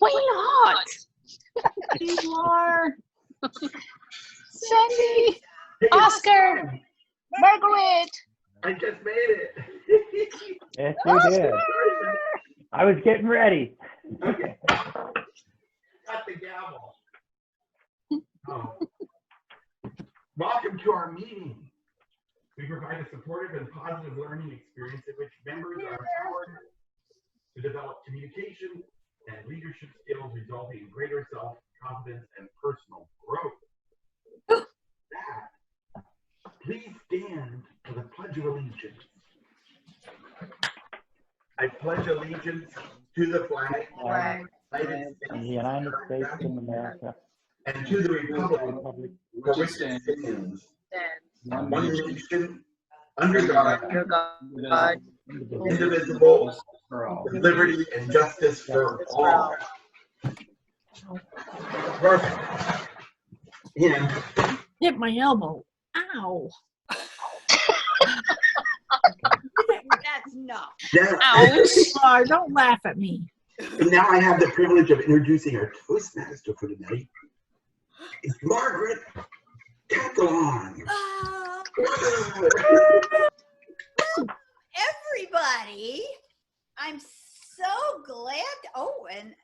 Why not? Igor, Sandy, Oscar, Margaret. I just made it. Yes, you did. I was getting ready. Okay. Got the gavel. Oh. Welcome to our meeting. We provide a supportive and positive learning experience in which members are empowered to develop communication and leadership skills, resulting in greater self-confidence and personal growth. That, please stand for the Pledge of Allegiance. I pledge allegiance to the flag In the United States of America, and to the republic for which it stands, one nation, under God, indivisible, with liberty and justice for all. Perfect. And hit my elbow. Ow. That's not. now, Ouch. Oh, don't laugh at me. now I have the privilege of introducing our Toastmaster for tonight. It's Margaret Tackleon. Everybody, I'm so glad. Oh, and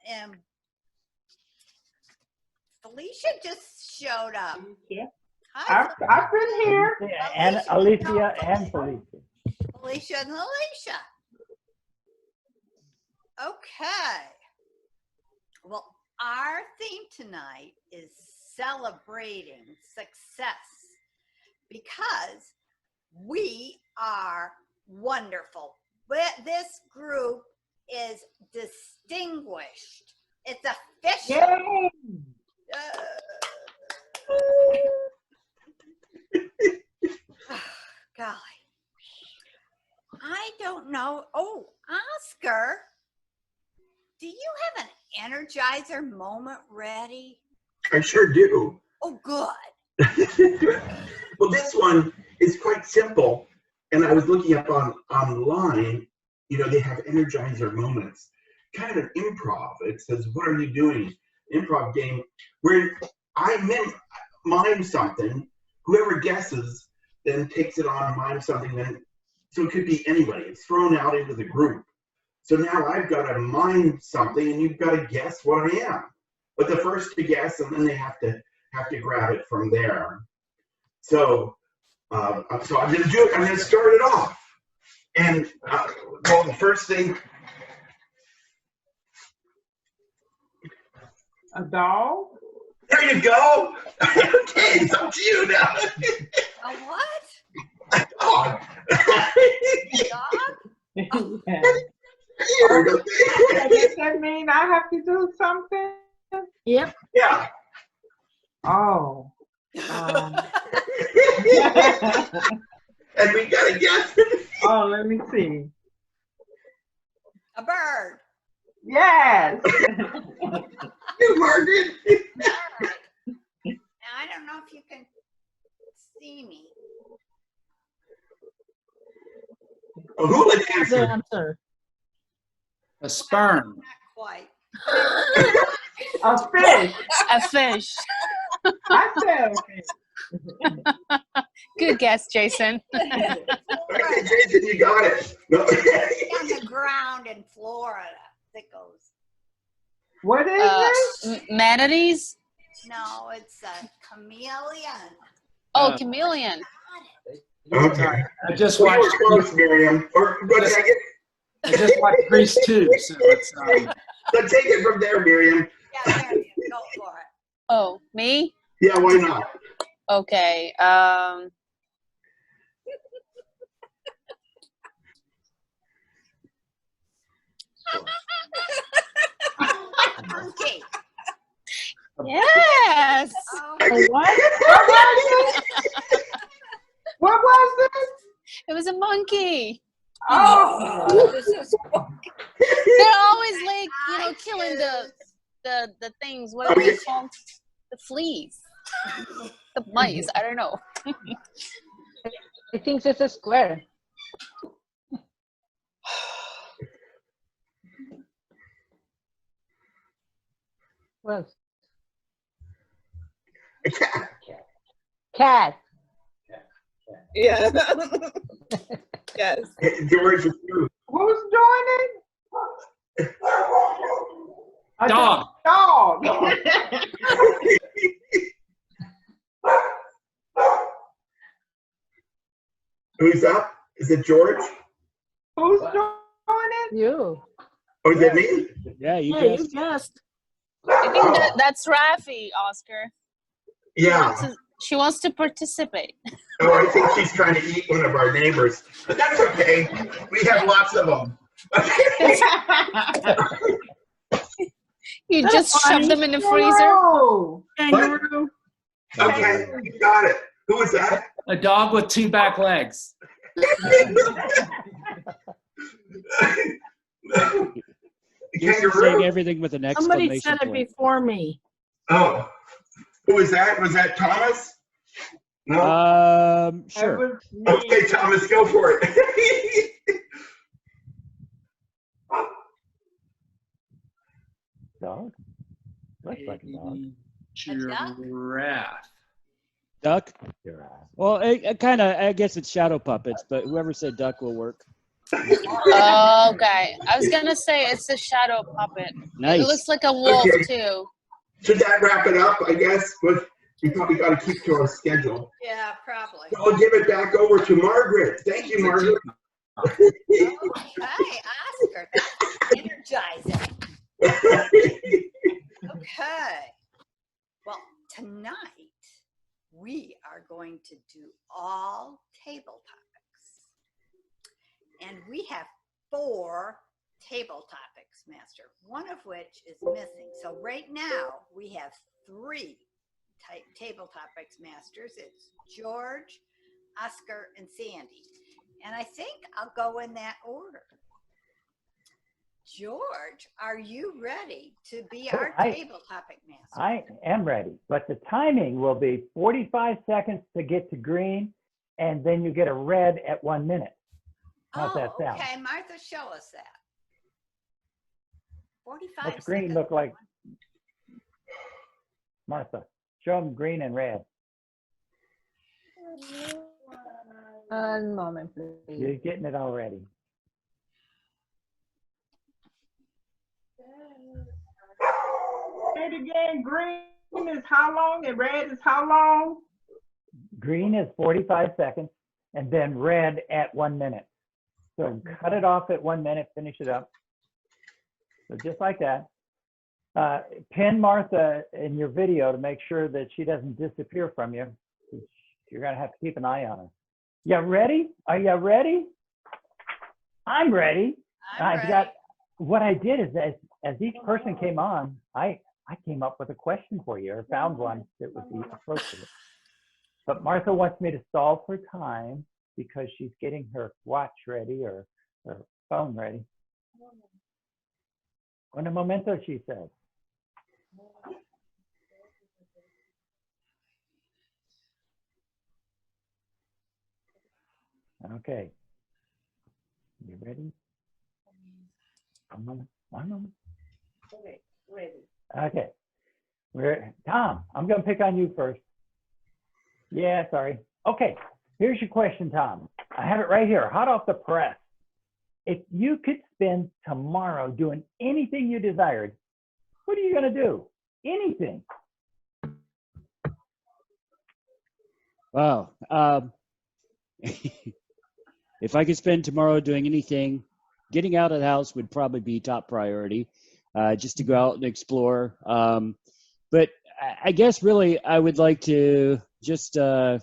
Felicia just showed up. Yeah. Hi, I've been here. and Alicia and Felicia. Felicia and Alicia. Okay. Well, our theme tonight is celebrating success because we are wonderful. But this group is distinguished. It's official. Yay. Golly. I don't know. Oh, Oscar, do you have an Energizer moment ready? I sure do. Oh, good. Well, this one is quite simple. And I was looking up online, you know, they have Energizer moments, kind of an improv. It says, what are you doing? Improv game where I mime something, whoever guesses then takes it on, mime something, then so it could be anybody. It's thrown out into the group. So now I've got to mime something and you've got to guess what I am. But the first to guess, and then they have to grab it from there. So I'm going to do it. I'm going to start it off. And well, the first thing. A dog? There you go. Okay, it's up to you now. A what? A dog. Dog? Here, Does that mean I have to do something? Yep. yeah. Oh. And we got to guess. Oh, let me see. A bird. Yes. You, Margaret. All right. Now, I don't know if you can see me. Oh, who would The answer? answer. A sperm. Not quite. A fish. A fish. I said a fish. Good guess, Jason. Okay, Jason, you got it. No. On the ground in Florida. That goes. What is it? Manatees? No, it's a chameleon. Oh, chameleon. Okay. I just Well, you watched. were close, Miriam. Or what did I get? I just watched Grease 2, so it's Let's take it from there, Miriam. Yeah, there you go. Go for it. Oh, me? Yeah, why not? Okay. Monkey. Yes. Oh, What? What was it? It was a monkey. Oh. this is They're always like, you know, killing the things. What are they called? The fleas. The mice. I don't know. I think it's a square. Well, A cat. cat. Yeah. Yes. George is you. Who's doing it? A Dog. dog. Who's up? Is it George? Who's doing it? You. Or is it me? Yeah, you Yeah, you guessed. guessed. I think that's Rafi, Oscar. Yeah. She wants to participate. Oh, I think she's trying to eat one of our neighbors. But that's okay. We have lots of them. You That's just funny. shove them in the freezer. Oh. Kangaroo. Okay, you got it. Who was that? A dog with 2 back legs. You're saying Kangaroo? everything with an Somebody exclamation said it point. before me. Oh. Who was that? Was that Thomas? No? That Sure. was me. Okay, Thomas, go for it. Dog? Looks like a dog. Giraffe. Duck? Giraffe. Well, it kind of, I guess it's shadow puppets, but whoever said duck will work. Okay. I was going to say it's a shadow puppet. Nice. It looks like a wolf, Okay. too. Should that wrap it up, I guess? We probably got to keep to our schedule. Yeah, probably. So I'll give it back over to Margaret. Thank you, Margaret. Hi, Oscar. That's energizing. Okay. Well, tonight we are going to do all table topics. And we have 4 table topics, Master, one of which is missing. So right now we have 3 table topics, Masters. It's George, Oscar, and Sandy. And I think I'll go in that order. George, are you ready to be our table topic master? I am ready, but the timing will be 45 seconds to get to green, and then you get a red at 1 minute. How's that sound? Okay, Martha, show us that. 45 What's green seconds. look like? Martha, show them green and red. One moment, please. You're getting it already. Say it again. Green is how long and red is how long? Green is 45 seconds, and then red at 1 minute. So cut it off at 1 minute, finish it up. So just like that. Pin Martha in your video to make sure that she doesn't disappear from you. You're gonna have to keep an eye on her. You ready? Are you ready? I'm ready. I'm I've ready. got, what I did is as each person came on, I came up with a question for you, or found one that would be appropriate. But Martha wants me to solve for time because she's getting her watch ready or her phone ready. Un momento, she said. Okay. You ready? One moment. One moment. Okay, ready. Okay. Tom, I'm going to pick on you first. Yeah, sorry. Okay. Here's your question, Tom. I have it right here, hot off the press. If you could spend tomorrow doing anything you desired, what are you going to do? Anything. Wow. If I could spend tomorrow doing anything, getting out of the house would probably be top priority, just to go out and explore. But I guess really I would like to just, I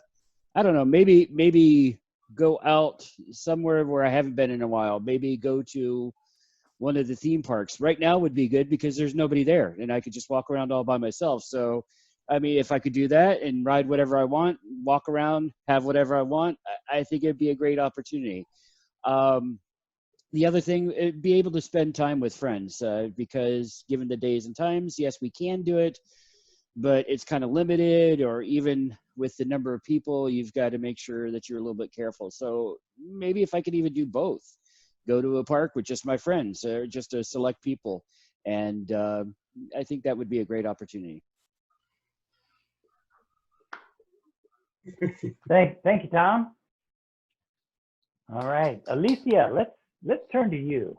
don't know, maybe go out somewhere where I haven't been in a while. Maybe go to one of the theme parks. Right now would be good because there's nobody there and I could just walk around all by myself. So, I mean, if I could do that and ride whatever I want, walk around, have whatever I want, I think it'd be a great opportunity. The other thing, be able to spend time with friends because given the days and times, yes, we can do it, but it's kind of limited, or even with the number of people, you've got to make sure that you're a little bit careful. So maybe if I could even do both, go to a park with just my friends or just a select people and I think that would be a great opportunity. Thank you, Tom. All right, Alicia, let's turn to you.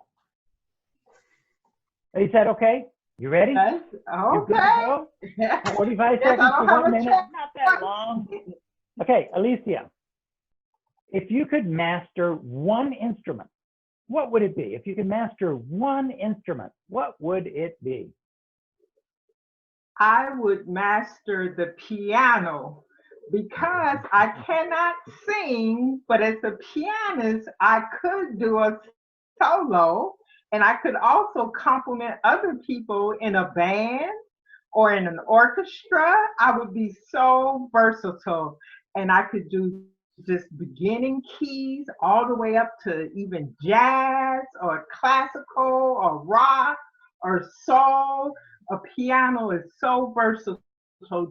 Is that okay? You ready? Yes. You good to go? 45 Yes, seconds I to don't have 1 a minute. check. Not that long. Okay, Alicia, if you could master one instrument, what would it be? If you could master one instrument, what would it be? I would master the piano because I cannot sing, but as a pianist, I could do a solo, and I could also compliment other people in a band or in an orchestra. I would be so versatile, and I could do just beginning keys all the way up to even jazz or classical or rock or soul. A piano is so versatile,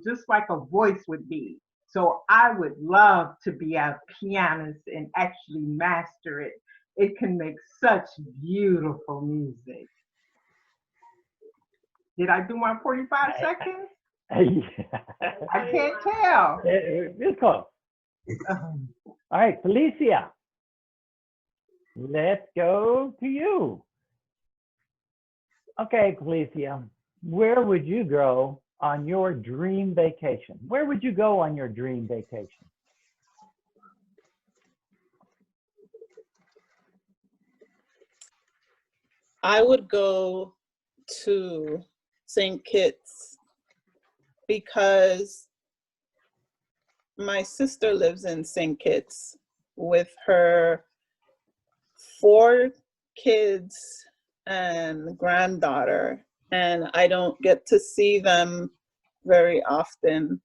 just like a voice would be. So I would love to be a pianist and actually master it. It can make such beautiful music. Did I do my 45 seconds? I can't tell. It's close. All right, Felicia, let's go to you. Okay, Felicia, where would you go on your dream vacation? Where would you go on your dream vacation? I would go to St. Kitts because my sister lives in St. Kitts with her 4 kids and granddaughter, and I don't get to see them very often.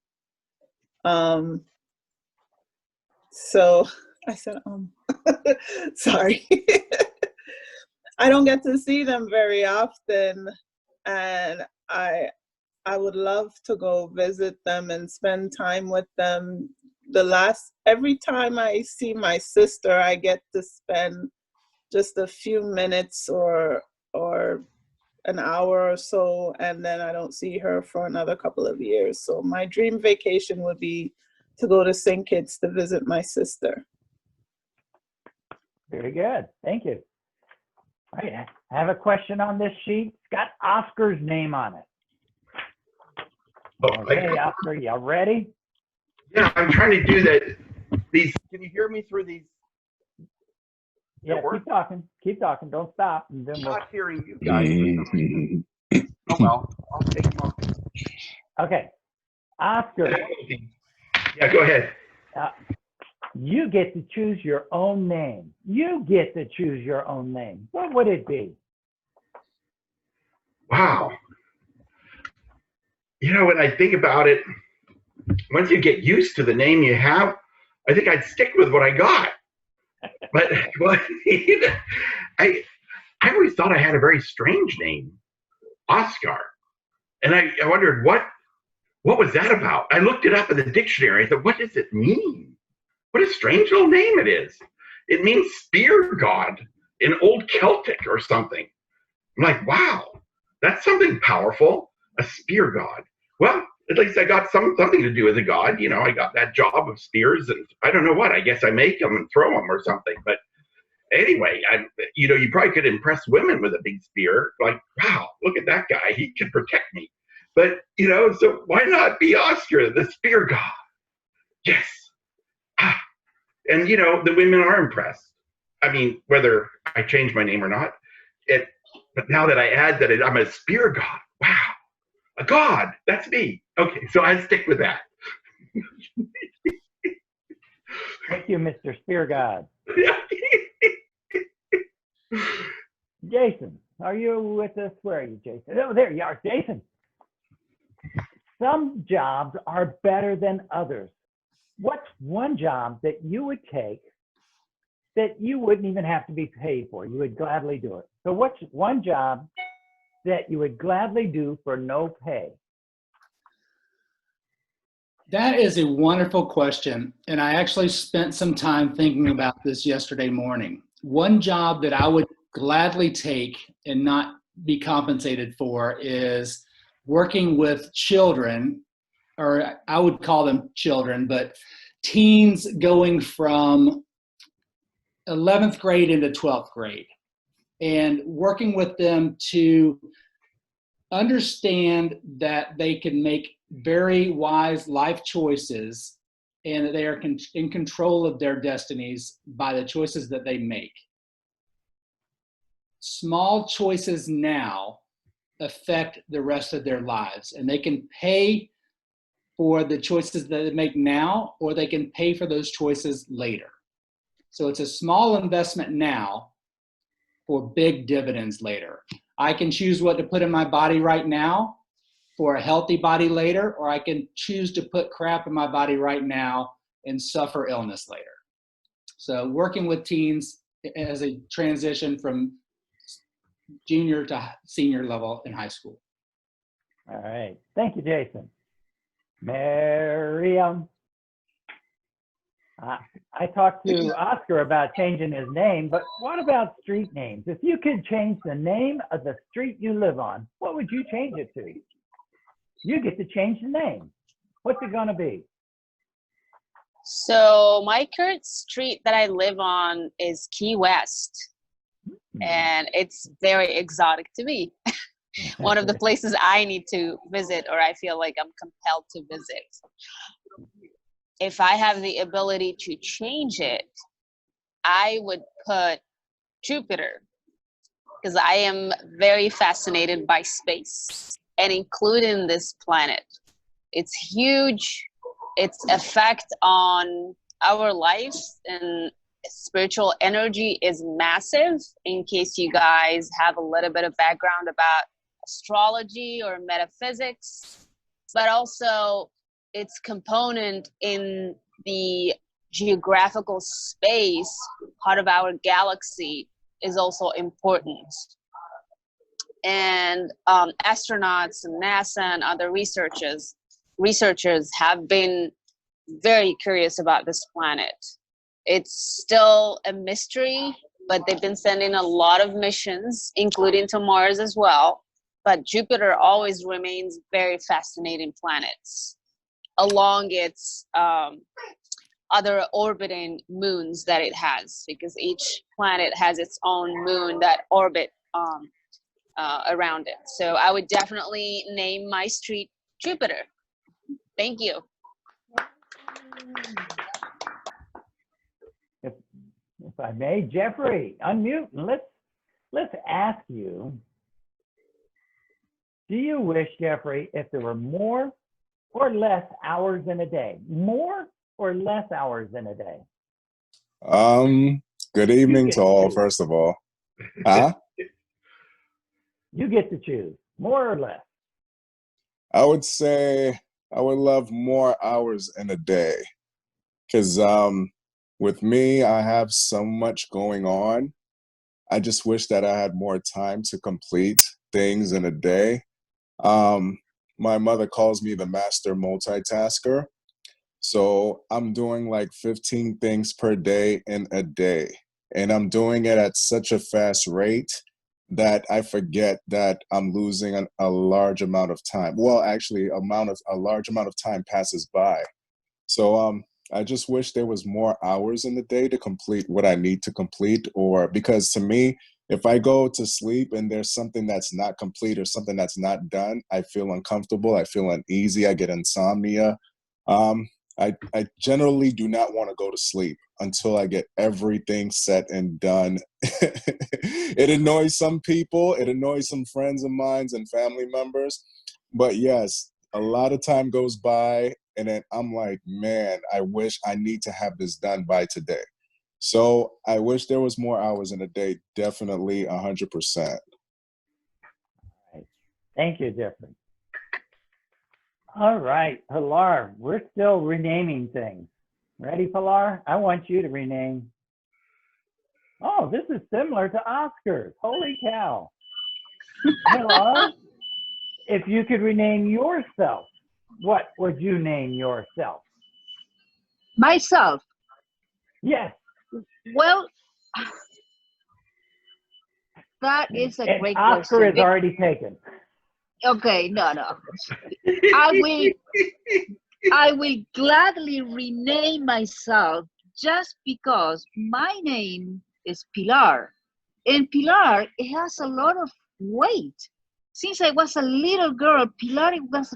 So I said, sorry. I don't get to see them very often, and I would love to go visit them and spend time with them. Every time I see my sister, I get to spend just a few minutes or an hour or so, and then I don't see her for another couple of years. So my dream vacation would be to go to St. Kitts to visit my sister. Very good. Thank you. All right, I have a question on this sheet. It's got Oscar's name on it. Okay, Oscar, you ready? Yeah, I'm trying to do that. Can you hear me through these? Yeah, keep talking. Keep talking. Don't stop. And then I'm not hearing you guys. Oh well, I'll take them off. Okay, Oscar. Yeah, go ahead. You get to choose your own name. You get to choose your own name. What would it be? Wow. You know, when I think about it, once you get used to the name you have, I think I'd stick with what I got. But I always thought I had a very strange name, Oscar. And I wondered, what was that about? I looked it up in the dictionary. I thought, what does it mean? What a strange little name it is. It means spear god in old Celtic or something. I'm like, wow, that's something powerful, a spear god. Well, at least I got something to do with a god. You know, I got that job of spears, and I don't know what. I guess I make them and throw them or something. But anyway, you probably could impress women with a big spear. Like, wow, look at that guy. He can protect me. But, so why not be Oscar, the spear god? Yes. And, the women are impressed. I mean, whether I change my name or not. But now that I add that I'm a spear god, wow, a god, that's me. Okay, so I stick with that. Thank you, Mr. Spear God. Jason, are you with us? Where are you, Jason? Oh, there you are, Jason. Some jobs are better than others. What's one job that you would take that you wouldn't even have to be paid for? You would gladly do it. So what's one job that you would gladly do for no pay? That is a wonderful question. And I actually spent some time thinking about this yesterday morning. One job that I would gladly take and not be compensated for is working with children, or I would call them children, but teens going from 11th grade into 12th grade, and working with them to understand that they can make very wise life choices and that they are in control of their destinies by the choices that they make. Small choices now affect the rest of their lives, and they can pay for the choices that they make now, or they can pay for those choices later. So it's a small investment now for big dividends later. I can choose what to put in my body right now for a healthy body later, or I can choose to put crap in my body right now and suffer illness later. So working with teens as a transition from junior to senior level in high school. All right. Thank you, Jason. Miriam. I talked to Oscar about changing his name, but what about street names? If you could change the name of the street you live on, what would you change it to? You get to change the name. What's it going to be? So my current street that I live on is Key West, and it's very exotic to me. One of the places I need to visit, or I feel like I'm compelled to visit. If I have the ability to change it, I would put Jupiter, because I am very fascinated by space, and including this planet. It's huge. Its effect on our life and spiritual energy is massive. In case you guys have a little bit of background about astrology or metaphysics, but also its component in the geographical space, part of our galaxy, is also important. And astronauts and NASA and other researchers have been very curious about this planet. It's still a mystery, but they've been sending a lot of missions, including to Mars as well. But Jupiter always remains very fascinating planets along its other orbiting moons that it has, because each planet has its own moon that orbit around it. So I would definitely name my street Jupiter. Thank you. If I may, Jeffrey, unmute and let's ask you, do you wish, Jeffrey, if there were more or less hours in a day? More or less hours in a day? Good evening to all, first of all. You get to choose, more or less. I would say I would love more hours in a day, because with me, I have so much going on. I just wish that I had more time to complete things in a day. My mother calls me the master multitasker. So I'm doing like 15 things per day in a day. And I'm doing it at such a fast rate that I forget that I'm losing a large amount of time. Well, actually, a large amount of time passes by. So I just wish there was more hours in the day to complete what I need to complete, or because to me, if I go to sleep and there's something that's not complete or something that's not done, I feel uncomfortable. I feel uneasy. I get insomnia. I generally do not want to go to sleep until I get everything set and done. It annoys some people. It annoys some friends of mine and family members. But yes, a lot of time goes by and then I'm like, man, I wish I need to have this done by today. So I wish there was more hours in a day, definitely 100%. Right. Thank you, Jeffrey. All right, Pilar, we're still renaming things. Ready, Pilar? I want you to rename. Oh, this is similar to Oscar's. Holy cow. Pilar, if you could rename yourself, what would you name yourself? Myself. Yes. Well, that is a great Oscar question. is already taken. Okay, no, no. I will gladly rename myself just because my name is Pilar. And Pilar, it has a lot of weight. Since I was a little girl, Pilar was,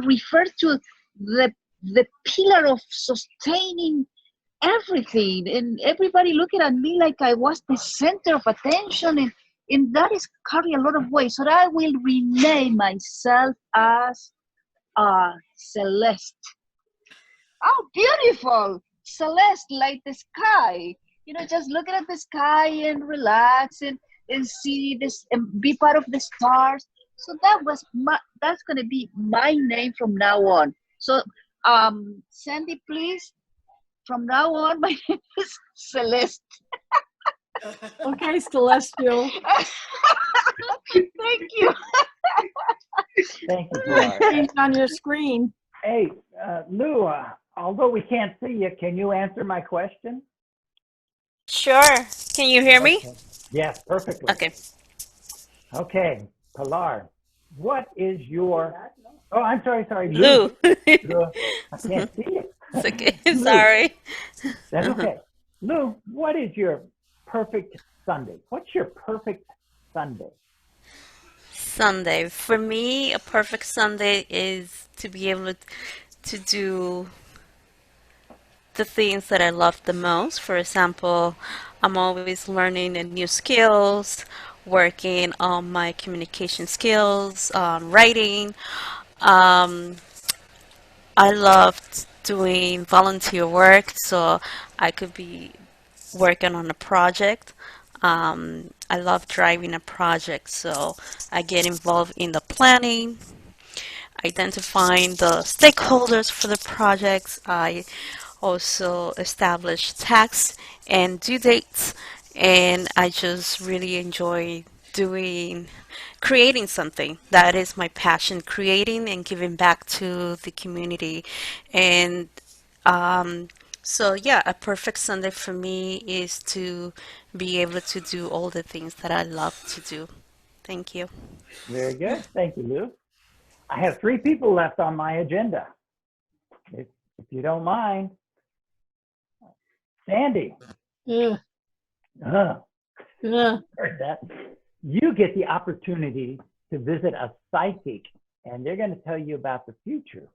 referred to the pillar of sustaining everything. And everybody looking at me like I was the center of attention. And that is carry a lot of weight. So I will rename myself as Celeste. Oh, beautiful! Celeste, like the sky. Just looking at the sky and relax and see this and be part of the stars. So that's gonna be my name from now on. So, Sandy, please, from now on, my name is Celeste. Okay, Celestial. Thank you. Thank you, It's Pilar. changed on your screen. Hey, Lou, although we can't see you, can you answer my question? Sure. Can you hear me? Okay. Yes, perfectly. Okay. Okay, Pilar, what is your, oh, I'm sorry, Lou. Lou. Lou, I can't see you. It's okay. Lou, Sorry. that's okay. Lou, what is your perfect Sunday? What's your perfect Sunday? Sunday. For me, a perfect Sunday is to be able to do the things that I love the most. For example, I'm always learning new skills, working on my communication skills, on writing. Um, I love doing volunteer work, so I could be working on a project. I love driving a project, so I get involved in the planning, identifying the stakeholders for the projects. I also establish tasks and due dates, and I just really enjoy doing creating something. That is my passion, creating and giving back to the community. And so yeah, a perfect Sunday for me is to be able to do all the things that I love to do. Thank you. Very good. Thank you, Lou. I have 3 people left on my agenda. If you don't mind. Sandy. Yeah. Uh, Yeah. heard that. You get the opportunity to visit a psychic, and they're going to tell you about the future.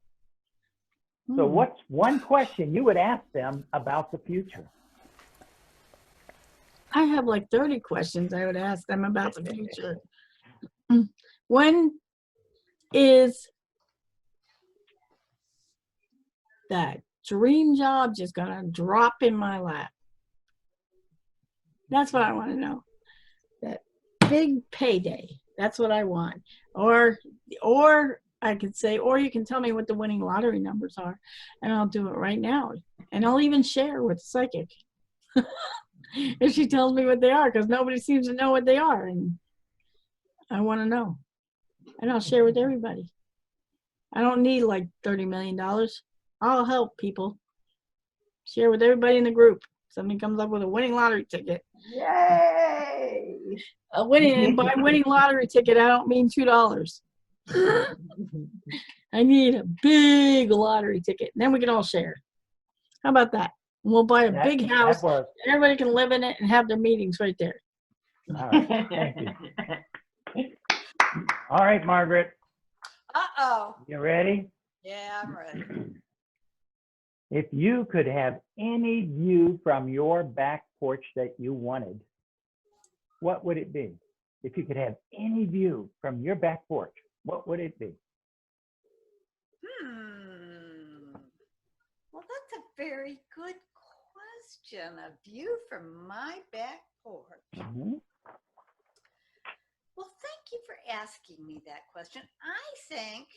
So what's one question you would ask them about the future? I have like 30 questions I would ask them about the future. When is that dream job just gonna drop in my lap? That's what I want to know. That big payday. That's what I want. Or I could say, or you can tell me what the winning lottery numbers are, and I'll do it right now. And I'll even share with the psychic if she tells me what they are, because nobody seems to know what they are, and I want to know. And I'll share with everybody. I don't need like $30 million. I'll help people. Share with everybody in the group. Somebody comes up with a winning lottery ticket. Yay! And by winning lottery ticket, I don't mean $2. I need a big lottery ticket. And then we can all share. How about that? And we'll buy a big house. And everybody can live in it and have their meetings right there. All right. Thank you. All right, Margaret. Uh-oh. You ready? Yeah, I'm ready. If you could have any view from your back porch that you wanted, what would it be? If you could have any view from your back porch, what would it be? Well, that's a very good question. A view from my back porch. Mm-hmm. Well, thank you for asking me that question. I think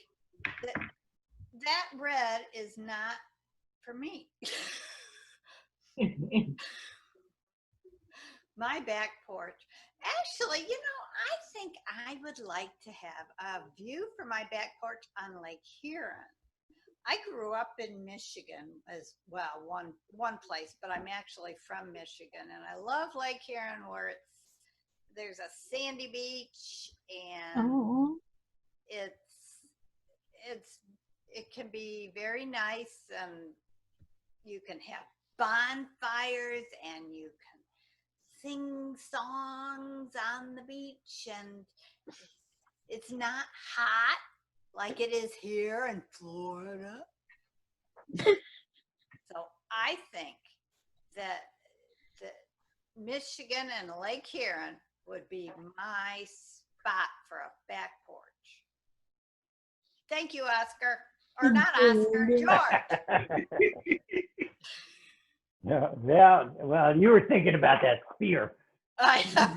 that red is not for me. My back porch. Actually, I think I would like to have a view from my back porch on Lake Huron. I grew up in Michigan as well, one place, but I'm actually from Michigan, and I love Lake Huron where there's a sandy beach, and it can be very nice, and you can have bonfires and you can sing songs on the beach, and it's not hot like it is here in Florida. So I think that Michigan and Lake Huron would be my spot for a back porch. Thank you, Oscar. Or not Oscar, George. Yeah, well, you were thinking about that spear. I know.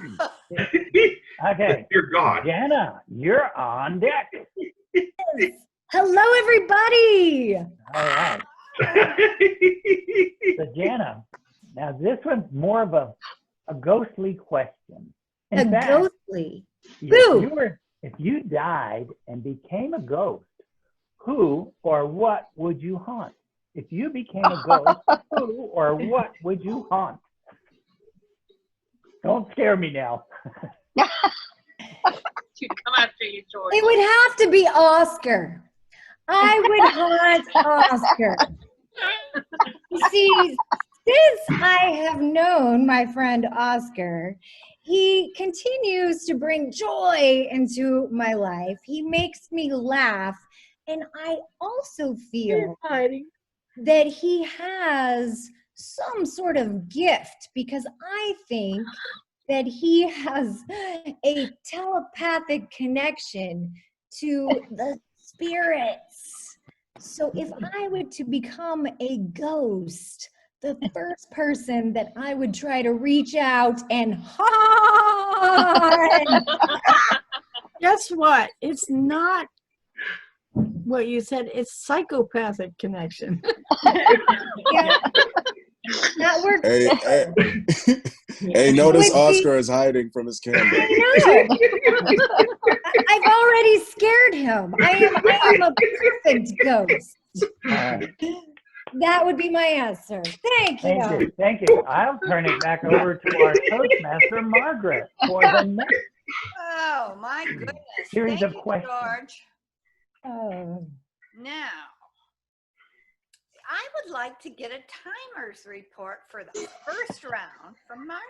Okay. Dear God. Jana, you're on deck. Hello, everybody. All right. So Jana, now this one's more of a ghostly question. In fact, Ghostly. if you died and became a ghost, who or what would you haunt? If you became a ghost, who or what would you haunt? Don't scare me now. To come after you, George. It would have to be Oscar. I would haunt Oscar. You see, since I have known my friend Oscar, he continues to bring joy into my life. He makes me laugh. And I also feel that he has some sort of gift, because I think that he has a telepathic connection to the spirits. So if I were to become a ghost, the first person that I would try to reach out and haunt. Guess what? It's not what you said. It's psychopathic connection. Yeah. That works. Hey, notice Oscar is hiding from his camera. I know. I've already scared him. I am a perfect ghost. That would be my answer. Thank you. Thank you. I'll turn it back over to our Toastmaster, Margaret, for the next Oh, my goodness. series Thank of you, questions. George. Oh. Now, I would like to get a timers report for the first round from Martha.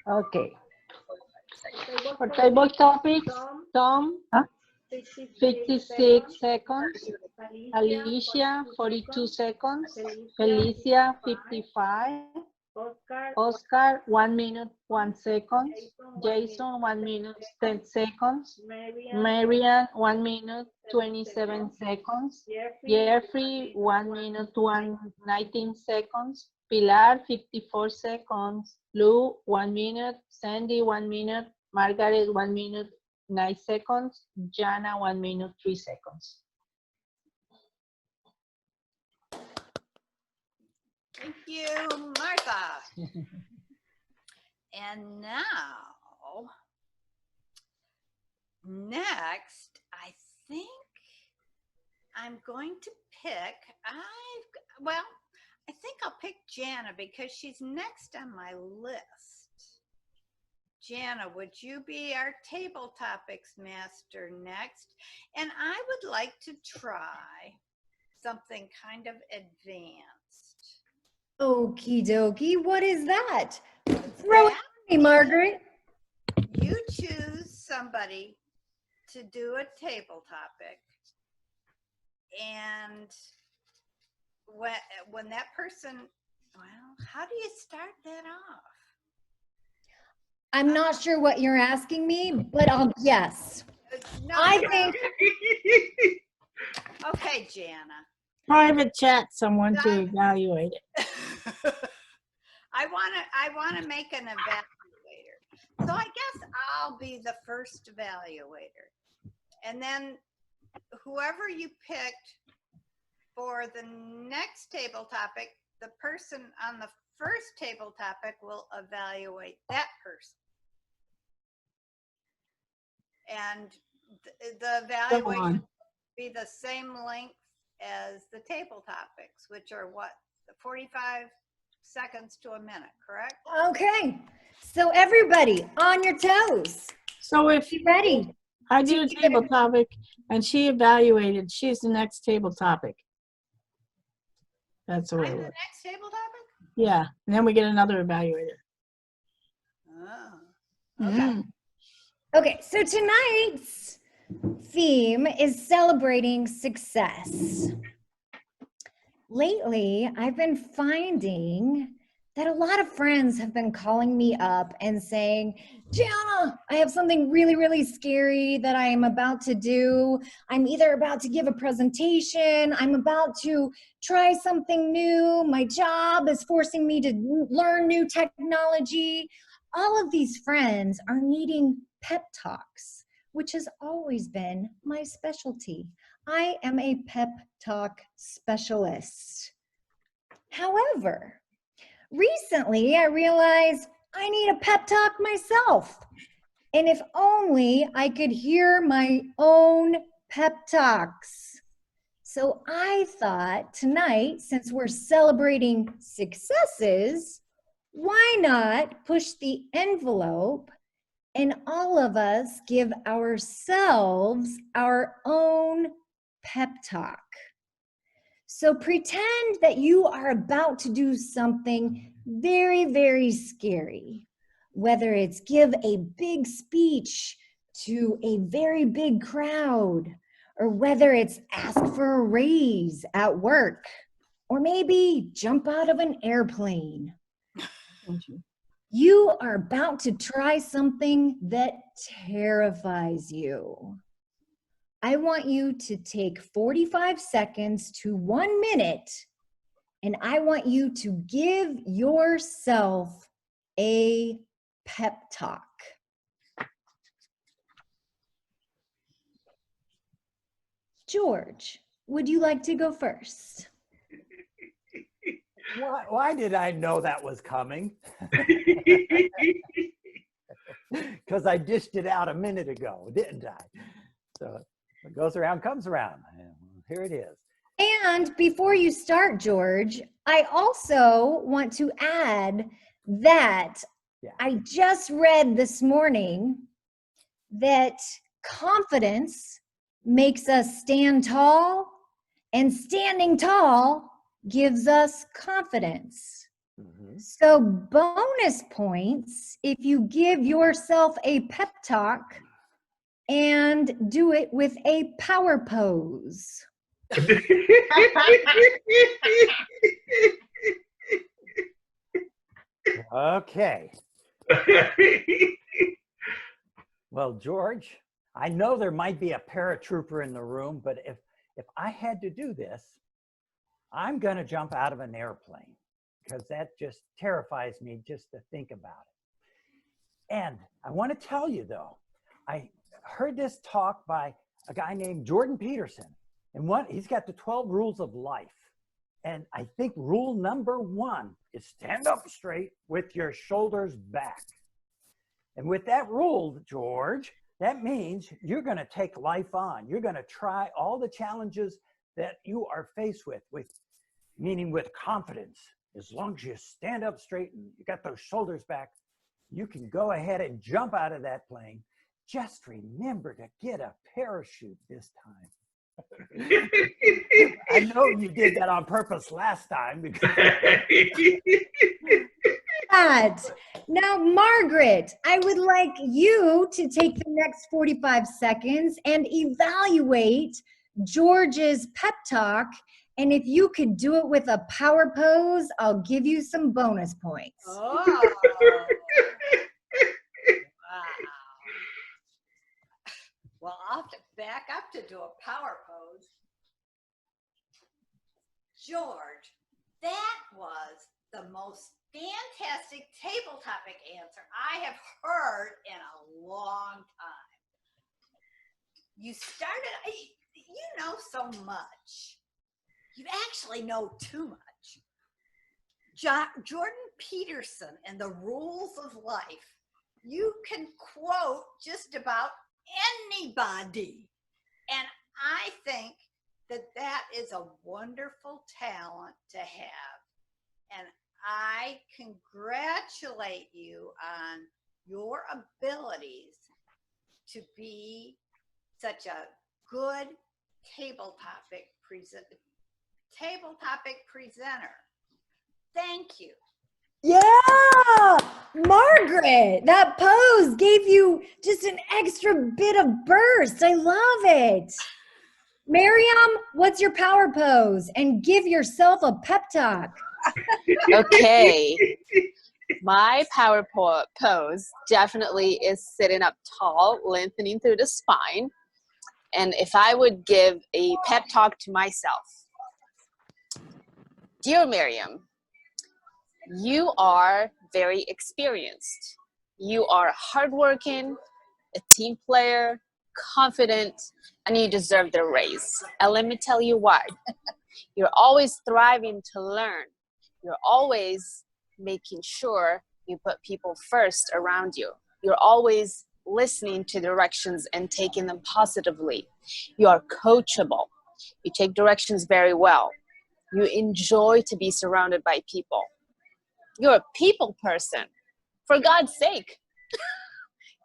Okay. For table topics, Tom, 56 seconds. Alicia, 42 seconds. Felicia, 55. Oscar, 1 minute, 1 second. Jason, 1 minute, 10 seconds. Marian, 1 minute, 27 seconds. Jeffrey, 1 minute, 19 seconds. Pilar, 54 seconds. Lou, 1 minute. Sandy, 1 minute. Margaret, 1 minute, 9 seconds. Jana, 1 minute, 3 seconds. Thank you, Martha. And now, next, I think I'm going to pick, I think I'll pick Jana because she's next on my list. Jana, would you be our table topics master next? And I would like to try something kind of advanced. Okie dokie. What is that? Throw it at me, Margaret. You choose somebody to do a table topic, and when that person, well, how do you start that off? I'm not sure what you're asking me, but I'll guess. No, I think. Okay, Jana. Private chat someone to evaluate it. I want to make an evaluator. So I guess I'll be the first evaluator. And then whoever you picked for the next table topic, the person on the first table topic will evaluate that person. And the evaluation will be the same length as the table topics, which are what, 45 seconds to a minute, correct? Okay. So everybody on your toes. So if Be ready. I did a table topic and she evaluated, she's the next table topic. That's the way I'm it the works. next table topic? Yeah, and then we get another evaluator. Oh. Mm. Okay, so tonight's theme is celebrating success. Lately, I've been finding that a lot of friends have been calling me up and saying, Gianna, I have something really, really scary that I am about to do. I'm either about to give a presentation, I'm about to try something new, my job is forcing me to learn new technology. All of these friends are needing pep talks, which has always been my specialty. I am a pep talk specialist. However, recently I realized I need a pep talk myself. And if only I could hear my own pep talks. So I thought tonight, since we're celebrating successes, why not push the envelope and all of us give ourselves our own pep talk? So pretend that you are about to do something very, very scary, whether it's give a big speech to a very big crowd, or whether it's ask for a raise at work, or maybe jump out of an airplane. You are about to try something that terrifies you. I want you to take 45 seconds to 1 minute, and I want you to give yourself a pep talk. George, would you like to go first? Why did I know that was coming? Because I dished it out a minute ago, didn't I? So what goes around comes around. Here it is. And before you start, George, I also want to add that I just read this morning that confidence makes us stand tall, and standing tall gives us confidence. So bonus points if you give yourself a pep talk and do it with a power pose. Okay. Well, George, I know there might be a paratrooper in the room, but if I had to do this, I'm going to jump out of an airplane because that just terrifies me just to think about it. And I want to tell you, though, I heard this talk by a guy named Jordan Peterson, and he's got the 12 rules of life. And I think rule number 1 is stand up straight with your shoulders back. And with that rule, George, that means you're going to take life on. You're going to try all the challenges that you are faced with meaning with confidence. As long as you stand up straight and you got those shoulders back, you can go ahead and jump out of that plane. Just remember to get a parachute this time. I know you did that on purpose last time. Now, Margaret, I would like you to take the next 45 seconds and evaluate George's pep talk. And if you could do it with a power pose, I'll give you some bonus points. Oh. Wow. Well, I'll have to back up to do a power pose. George, that was the most fantastic table topic answer I have heard in a long time. You started, you know so much. You actually know too much. Jordan Peterson and the rules of life, you can quote just about anybody. And I think that that is a wonderful talent to have. And I congratulate you on your abilities to be such a good table topic presenter. Thank you. Yeah, Margaret, that pose gave you just an extra bit of burst. I love it. Miriam, what's your power pose? And give yourself a pep talk. Okay. My power pose definitely is sitting up tall, lengthening through the spine. And if I would give a pep talk to myself, dear Miriam, you are very experienced. You are hardworking, a team player, confident, and you deserve the raise. And let me tell you why. You're always thriving to learn. You're always making sure you put people first around you. You're always listening to directions and taking them positively. You are coachable. You take directions very well. You enjoy to be surrounded by people. You're a people person. For God's sake,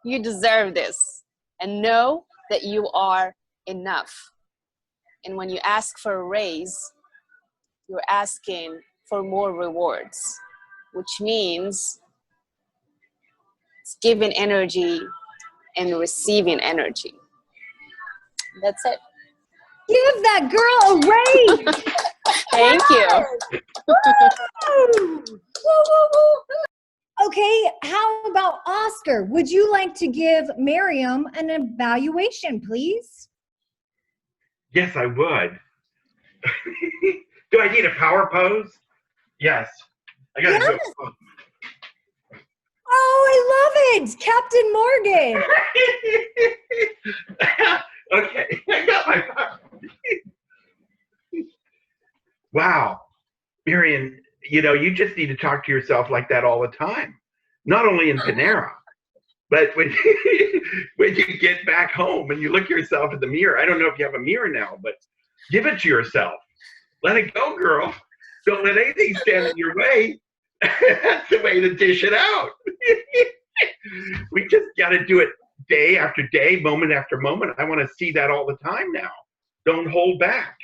you deserve this. And know that you are enough. And when you ask for a raise, you're asking for more rewards, which means it's giving energy and receiving energy. That's it. Give that girl a raise. Thank you. Woo! Woo, woo, woo. Okay, how about Oscar? Would you like to give Miriam an evaluation, please? Yes, I would. Do I need a power pose? Yes. I gotta do it. Oh, I love it, Captain Morgan. Okay, I got my power. Wow, Marion, you just need to talk to yourself like that all the time. Not only in Panera, but when you get back home and you look yourself in the mirror. I don't know if you have a mirror now, but give it to yourself. Let it go, girl. Don't let anything stand in your way. That's the way to dish it out. We just got to do it day after day, moment after moment. I want to see that all the time now. Don't hold back,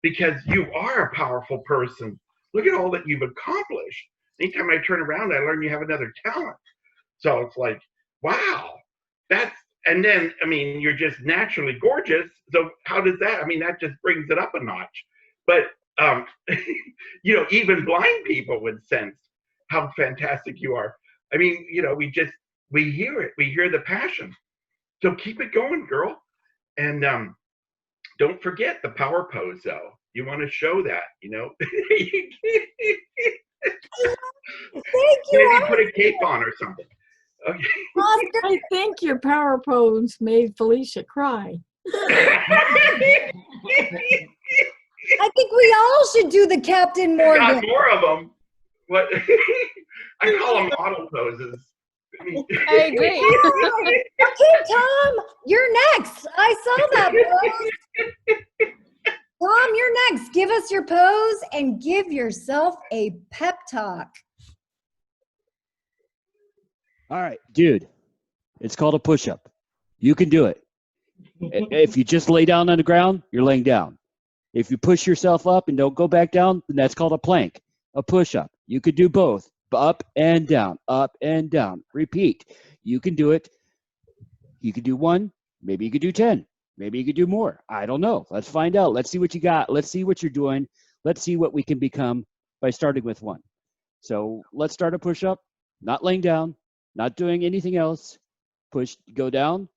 because you are a powerful person. Look at all that you've accomplished. Anytime I turn around, I learn you have another talent. So it's like, wow, and then, you're just naturally gorgeous. So how does that, that just brings it up a notch. But, even blind people would sense how fantastic you are. We hear it. We hear the passion. So keep it going, girl. And don't forget the power pose, though. You want to show that, Thank you. Maybe put a cape on or something. Okay. Oscar. I think your power pose made Felicia cry. I think we all should do the Captain Morgan. Got more of them. What? I call them model poses. I agree. Okay, Tom, you're next. I saw that pose. Tom, you're next. Give us your pose and give yourself a pep talk. All right, dude. It's called a push-up. You can do it. If you just lay down on the ground, you're laying down. If you push yourself up and don't go back down, then that's called a plank, a push-up. You could do both, up and down, up and down. Repeat. You can do it. You could do 1, maybe you could do 10. Maybe you could do more. I don't know. Let's find out. Let's see what you got. Let's see what you're doing. Let's see what we can become by starting with 1. So let's start a push-up, not laying down, not doing anything else. Push, go down,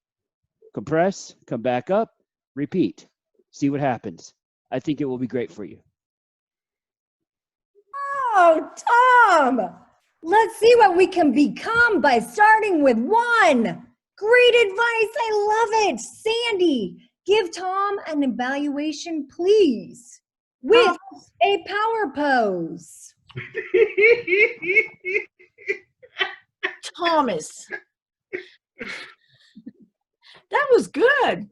compress, come back up, repeat. See what happens. I think it will be great for you. Oh, Tom, let's see what we can become by starting with 1. Great advice. I love it. Sandy, give Tom an evaluation, please, with a power pose. Thomas. That was good.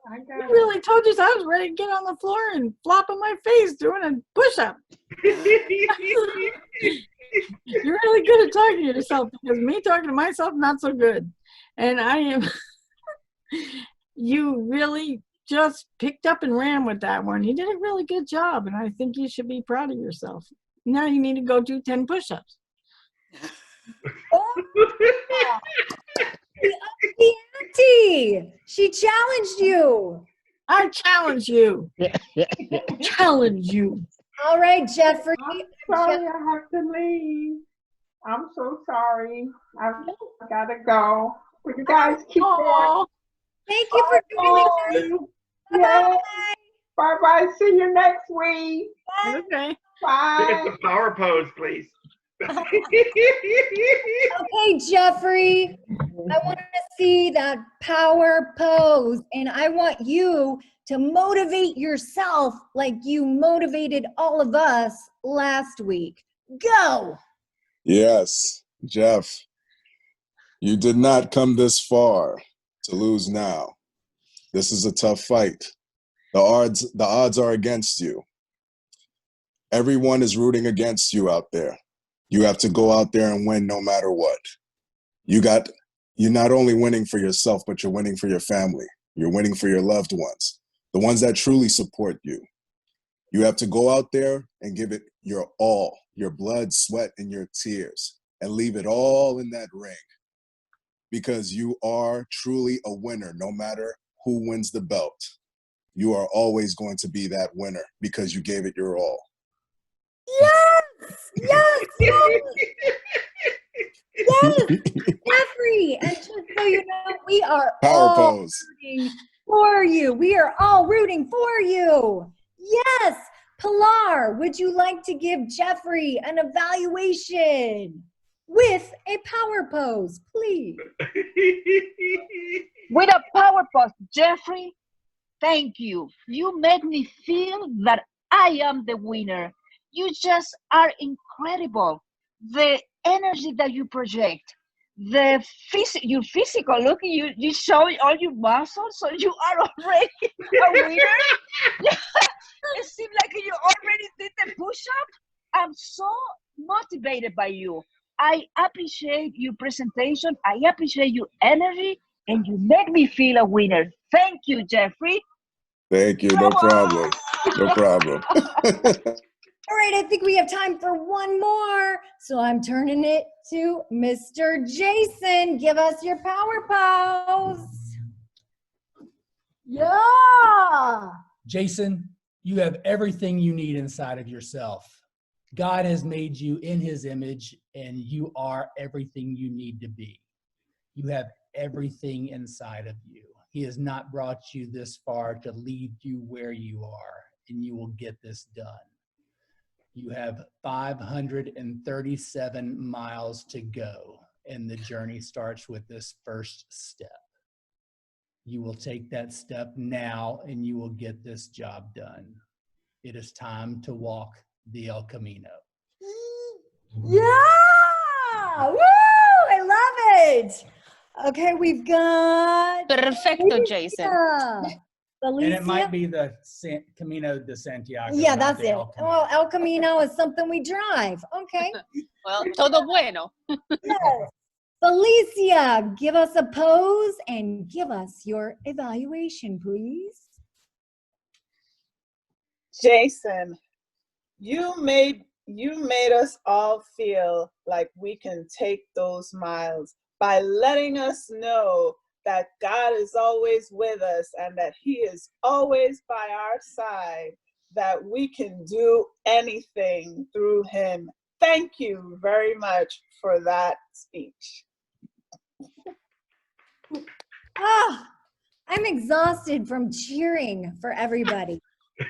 I really told you so. I was ready to get on the floor and flop on my face doing a push-up. You're really good at talking to yourself, because me talking to myself, not so good. And I am, you really just picked up and ran with that one. You did a really good job, and I think you should be proud of yourself. Now you need to go do 10 push-ups. Oh, the auntie, she challenged you. I challenge you. Challenge you. All right, Jeffrey. I'm sorry, I have to leave. I'm so sorry. I gotta go. But you guys keep going. Thank you for joining us. Yes. Bye-bye. See you next week. Okay. Give us Bye. the power pose, please. Okay, Jeffrey, I want to see that power pose, and I want you to motivate yourself like you motivated all of us last week. Go! Yes, Jeff, you did not come this far to lose now. This is a tough fight. The odds are against you. Everyone is rooting against you out there. You have to go out there and win no matter what. You're not only winning for yourself, but you're winning for your family. You're winning for your loved ones, the ones that truly support you. You have to go out there and give it your all, your blood, sweat, and your tears, and leave it all in that ring, because you are truly a winner no matter who wins the belt. You are always going to be that winner because you gave it your all. Yes! Yes! Yes! Yes! Jeffrey! And just so you know, we are Power all pose. rooting for you. We are all rooting for you. Yes! Pilar, would you like to give Jeffrey an evaluation with a power pose, please? With a power pose, Jeffrey, thank you. You made me feel that I am the winner. You just are incredible. The energy that you project, your physical look, you show all your muscles, so you are already a winner. It seems like you already did the push-up. I'm so motivated by you. I appreciate your presentation. I appreciate your energy, and you make me feel a winner. Thank you, Jeffrey. Thank you. No problem. No problem. All right, I think we have time for one more. So I'm turning it to Mr. Jason. Give us your power pose. Yeah. Jason, you have everything you need inside of yourself. God has made you in his image, and you are everything you need to be. You have everything inside of you. He has not brought you this far to leave you where you are, and you will get this done. You have 537 miles to go, and the journey starts with this first step. You will take that step now, and you will get this job done. It is time to walk the El Camino. Yeah! Woo! I love it. Okay, we've got Perfecto, Jason. And it might be the Camino de Santiago. Yeah, not that's the it. El Camino. Well, El Camino is something we drive. Okay. Well, todo bueno. Yes. Felicia, give us a pose and give us your evaluation, please. Jason, you made us all feel like we can take those miles by letting us know that God is always with us and that he is always by our side, that we can do anything through him. Thank you very much for that speech. Ah, I'm exhausted from cheering for everybody. I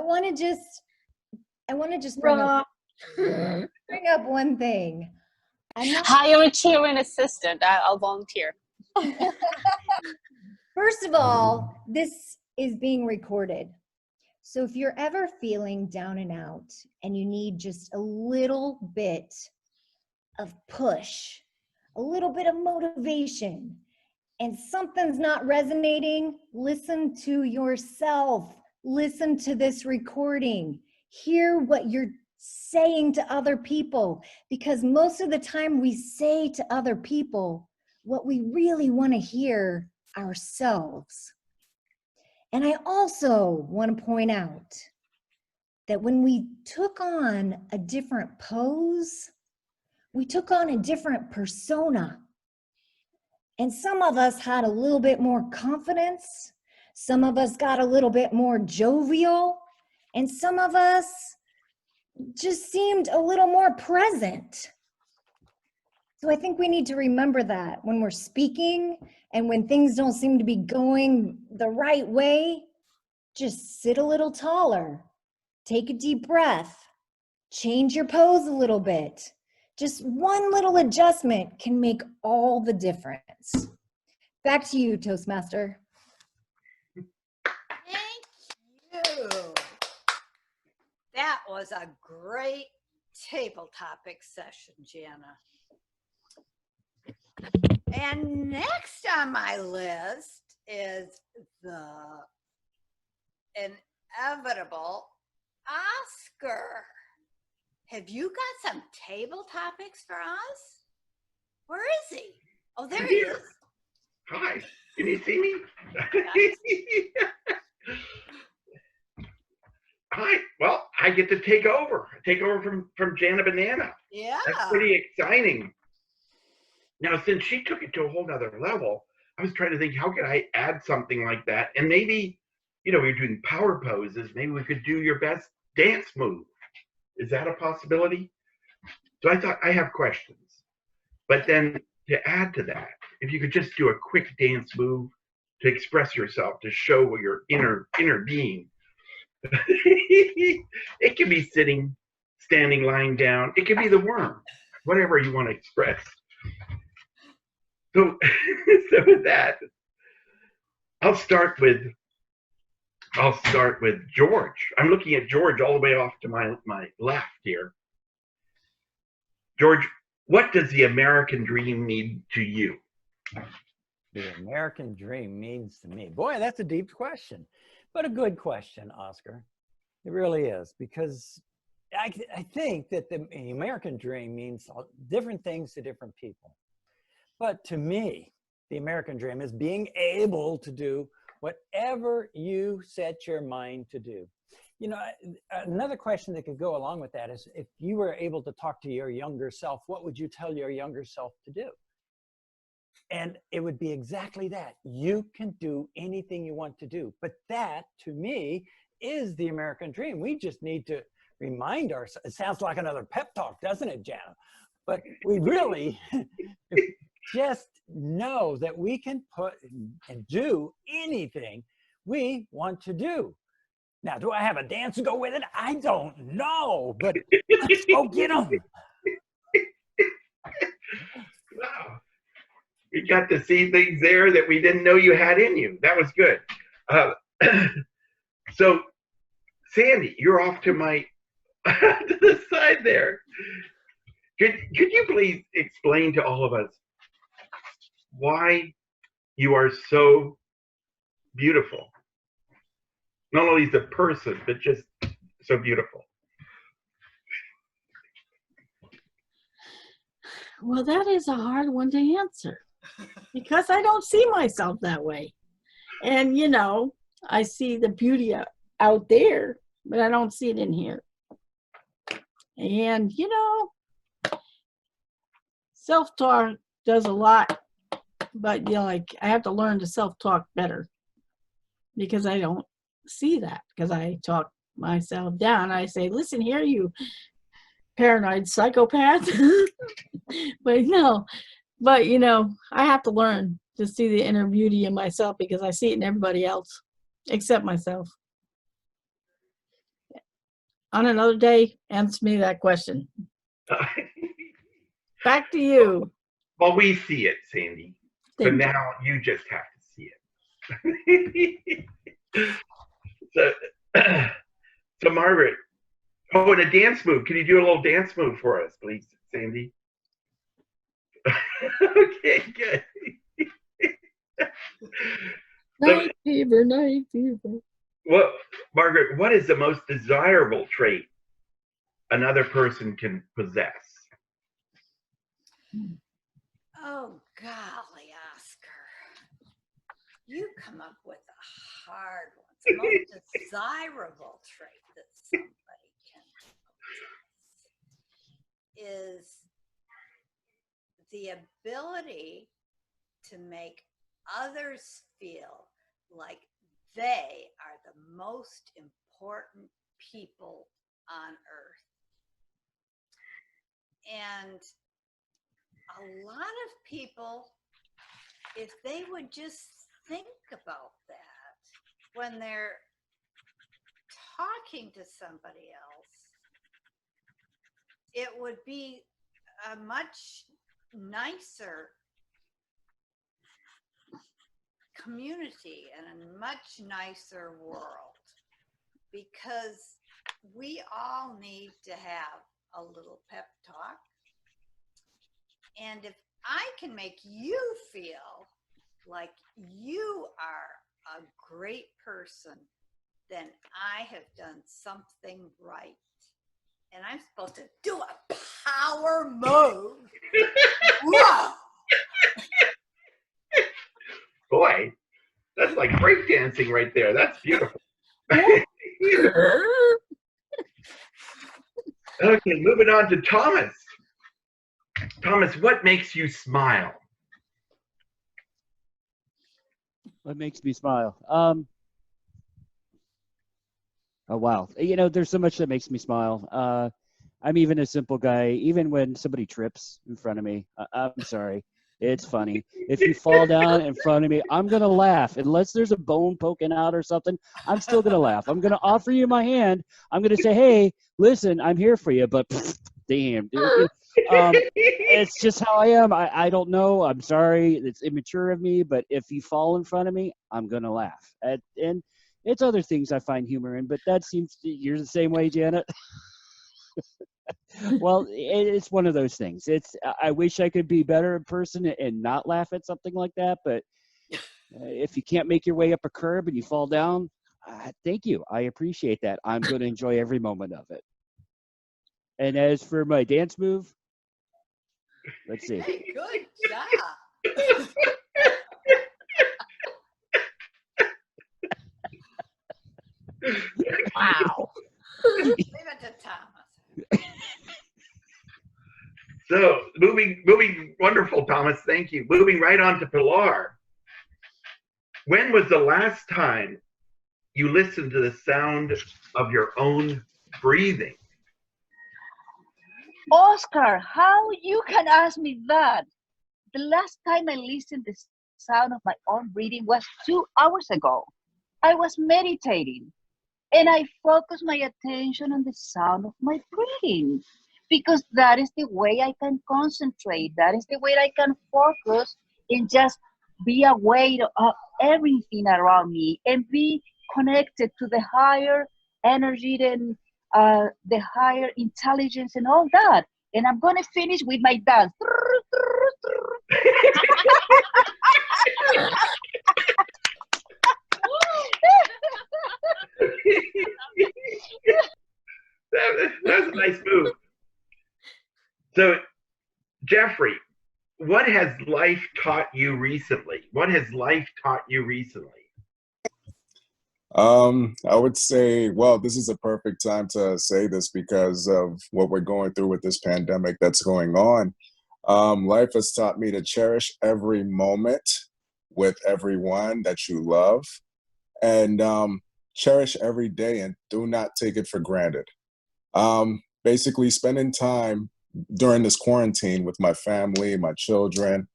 want to just bring up one thing. Hire a cheering assistant. I'll volunteer. First of all, this is being recorded. So if you're ever feeling down and out and you need just a little bit of push, a little bit of motivation, and something's not resonating, listen to yourself. Listen to this recording. Hear what you're saying to other people, because most of the time we say to other people what we really want to hear ourselves. And I also want to point out that when we took on a different pose, we took on a different persona. And some of us had a little bit more confidence. Some of us got a little bit more jovial. And some of us just seemed a little more present. So I think we need to remember that when we're speaking and when things don't seem to be going the right way, just sit a little taller, take a deep breath, change your pose a little bit. Just one little adjustment can make all the difference. Back to you, Toastmaster. Thank you. That was a great table topic session, Jana. And next on my list is the inevitable Oscar. Have you got some table topics for us? Where is he? Oh, there he is. Hi, can you see me? Hi, well, I get to take over from Jana Banana. Yeah. That's pretty exciting. Now, since she took it to a whole nother level, I was trying to think, how could I add something like that? And maybe, you know, we're doing power poses. Maybe we could do your best dance move. Is that a possibility? So I thought, I have questions. But then to add to that, if you could just do a quick dance move to express yourself, to show your inner being. It can be sitting, standing, lying down. It can be the worm, whatever you want to express. So, so with that, I'll start with George. I'm looking at George all the way off to my left here. George, what does the American dream mean to you? The American dream means to me. Boy, that's a deep question, but a good question, Oscar. It really is, because I think that the American dream means different things to different people. But to me, the American dream is being able to do whatever you set your mind to do. You know, another question that could go along with that is, if you were able to talk to your younger self, what would you tell your younger self to do? And it would be exactly that. You can do anything you want to do. But that, to me, is the American dream. We just need to remind ourselves. It sounds like another pep talk, doesn't it, Jana? But we really just know that we can put and do anything we want to do. Now, do I have a dance to go with it? I don't know, but let's go get them. Wow. You got to see things there that we didn't know you had in you. That was good. So, Sandy, you're off to my to the side there. Could you please explain to all of us why you are so beautiful? Not only as a person, but just so beautiful. Well, that is a hard one to answer because I don't see myself that way. And, you know, I see the beauty out there, but I don't see it in here. And, you know, self-talk does a lot, but, you know, like I have to learn to self-talk better because I don't see that, because I talk myself down. I say, listen here, you paranoid psychopath. But no, but you know, I have to learn to see the inner beauty in myself because I see it in everybody else except myself. On another day, answer me that question. Back to you. Well, we see it, Sandy. So now you just have to see it. So Margaret, oh, and a dance move. Can you do a little dance move for us, please, Sandy? Okay, good. Night fever, night fever. Margaret, what is the most desirable trait another person can possess? Oh, golly, Oscar. You come up with a hard one. The most desirable trait that somebody can possess is the ability to make others feel like they are the most important people on earth. And a lot of people, if they would just think about that when they're talking to somebody else, it would be a much nicer community and a much nicer world, because we all need to have a little pep talk. And if I can make you feel like you are a great person, then I have done something right. And I'm supposed to do a power move. Whoa! Boy, that's like breakdancing right there. That's beautiful. Okay, moving on to Thomas. Thomas, what makes you smile? What makes me smile? Oh, wow. You know, there's so much that makes me smile. I'm even a simple guy. Even when somebody trips in front of me, I'm sorry. It's funny. If you fall down in front of me, I'm going to laugh. Unless there's a bone poking out or something, I'm still going to laugh. I'm going to offer you my hand. I'm going to say, hey, listen, I'm here for you. But damn, dude. It's just how I am. I don't know. I'm sorry. It's immature of me. But if you fall in front of me, I'm going to laugh. And it's other things I find humor in. But that seems you're the same way, Janet. Well, it's one of those things. I wish I could be better in person and not laugh at something like that. But if you can't make your way up a curb and you fall down, thank you. I appreciate that. I'm going to enjoy every moment of it. And as for my dance move, let's see. Hey, good job. Wow. Leave it to Thomas. So moving, wonderful, Thomas. Thank you. Moving right on to Pilar. When was the last time you listened to the sound of your own breathing? Oscar, how you can ask me that? The last time I listened to the sound of my own breathing was 2 hours ago. I was meditating and I focused my attention on the sound of my breathing because that is the way I can concentrate. That is the way I can focus and just be aware of everything around me and be connected to the higher energy and the higher intelligence and all that. And I'm going to finish with my dance. That's a nice move. So, Jeffrey, what has life taught you recently? What has life taught you recently? I would say, well, this is a perfect time to say this because of what we're going through with this pandemic that's going on. Life has taught me to cherish every moment with everyone that you love and cherish every day and do not take it for granted. Basically spending time during this quarantine with my family, my children.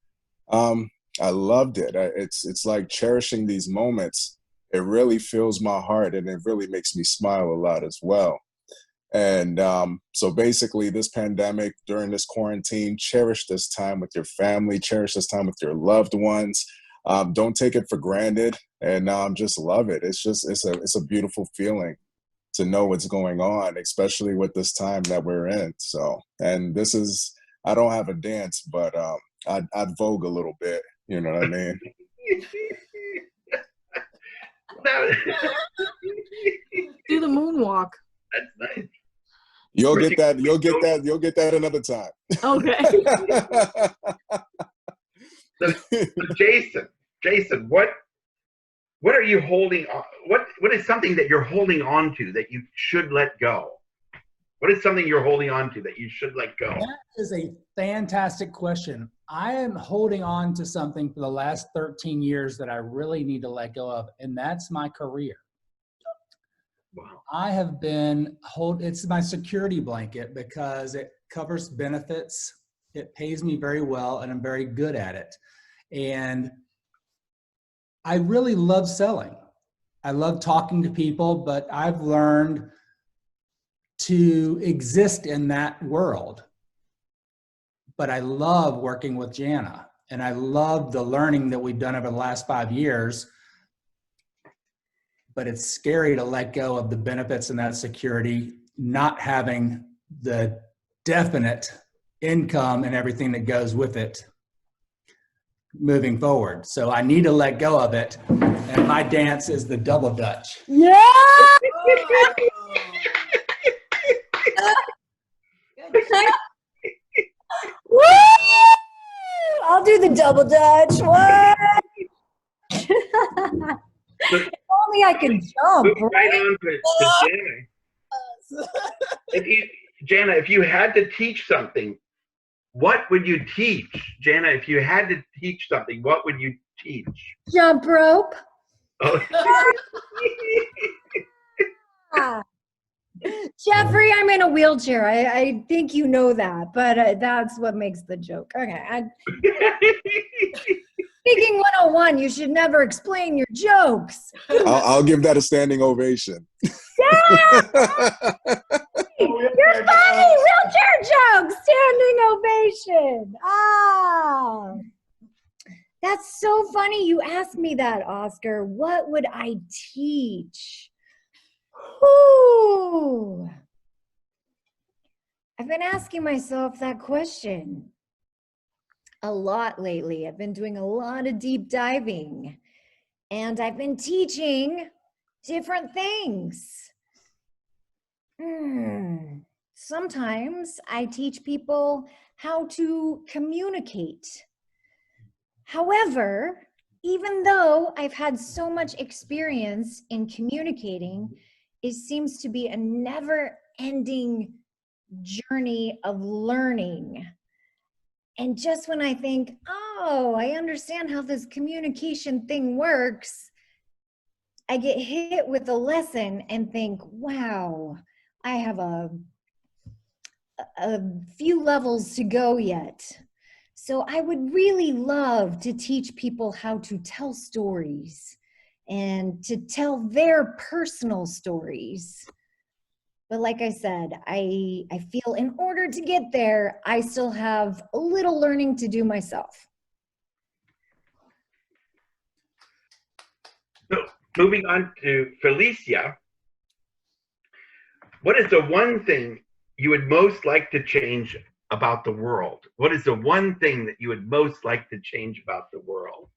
I loved it. It's like cherishing these moments. It really fills my heart and it really makes me smile a lot as well. And so basically this pandemic, during this quarantine, cherish this time with your family, cherish this time with your loved ones. Don't take it for granted and just love it. It's a beautiful feeling to know what's going on, especially with this time that we're in. So, and this is, I don't have a dance, but I'd vogue a little bit, you know what I mean? moonwalk. That's nice. You'll get that. You'll get that. You'll get that another time. Okay. So Jason, what are you holding on? What is something that you're holding on to that you should let go? What is something you're holding on to that you should let go? That is a fantastic question. I am holding on to something for the last 13 years that I really need to let go of, and that's my career. Wow. I have been it's my security blanket because it covers benefits. It pays me very well, and I'm very good at it. And I really love selling. I love talking to people, but I've learned to exist in that world. But I love working with Jana, and I love the learning that we've done over the last 5 years. But it's scary to let go of the benefits and that security, not having the definite income and everything that goes with it moving forward. So I need to let go of it. And my dance is the double Dutch. Yeah. Woo! I'll do the double Dutch. What? If only I could jump. Moving right on to Jana. Jana, if you had to teach something, what would you teach? Jana, if you had to teach something, what would you teach? Jump rope. Oh. Jeffrey, I'm in a wheelchair. I think you know that, but that's what makes the joke. Okay. Speaking 101, you should never explain your jokes. I'll give that a standing ovation. Yeah! You're funny! Wheelchair jokes! Standing ovation! Ah! That's so funny you asked me that, Oscar. What would I teach? Whew. I've been asking myself that question a lot lately. I've been doing a lot of deep diving, and I've been teaching different things. Sometimes I teach people how to communicate. However, even though I've had so much experience in communicating, it seems to be a never-ending journey of learning. And just when I think, oh, I understand how this communication thing works, I get hit with a lesson and think, wow, I have a few levels to go yet. So I would really love to teach people how to tell stories and to tell their personal stories. But like I said, I feel in order to get there, I still have a little learning to do myself. So, moving on to Felicia, what is the one thing you would most like to change about the world? What is the one thing that you would most like to change about the world?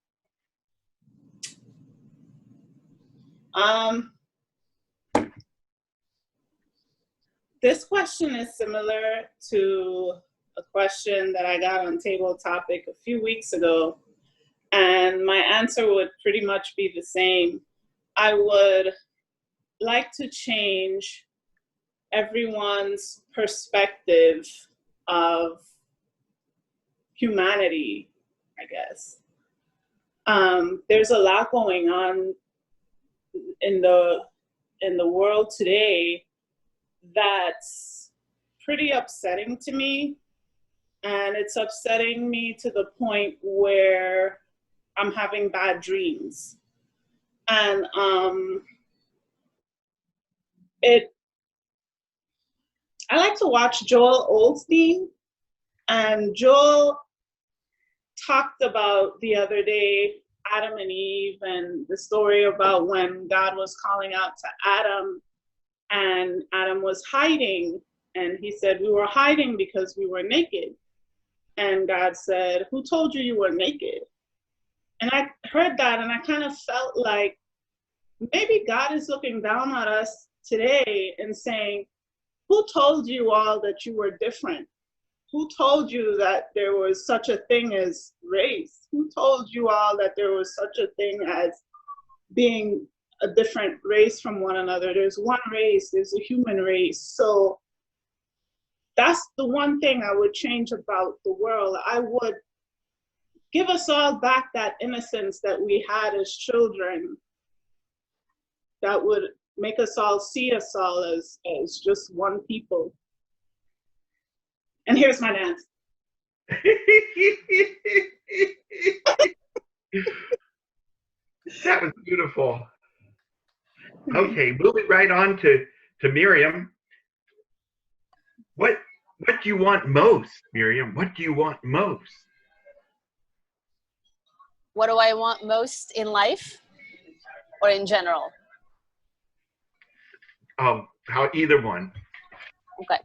This question is similar to a question that I got on Table Topic a few weeks ago, and my answer would pretty much be the same. I would like to change everyone's perspective of humanity, I guess. There's a lot going on in the world today that's pretty upsetting to me, and it's upsetting me to the point where I'm having bad dreams. And I like to watch Joel Osteen, and Joel talked about the other day Adam and Eve and the story about when God was calling out to Adam and Adam was hiding, and he said, we were hiding because we were naked. And God said, who told you you were naked? And I heard that and I kind of felt like maybe God is looking down on us today and saying, who told you all that you were different? Who told you that there was such a thing as race? Who told you all that there was such a thing as being a different race from one another? There's one race, there's a human race. So that's the one thing I would change about the world. I would give us all back that innocence that we had as children, that would make us all see us all as just one people. And here's my dance. That was beautiful. Okay, moving right on to Miriam. What do you want most, Miriam? What do you want most? What do I want most in life or in general? How either one. Okay.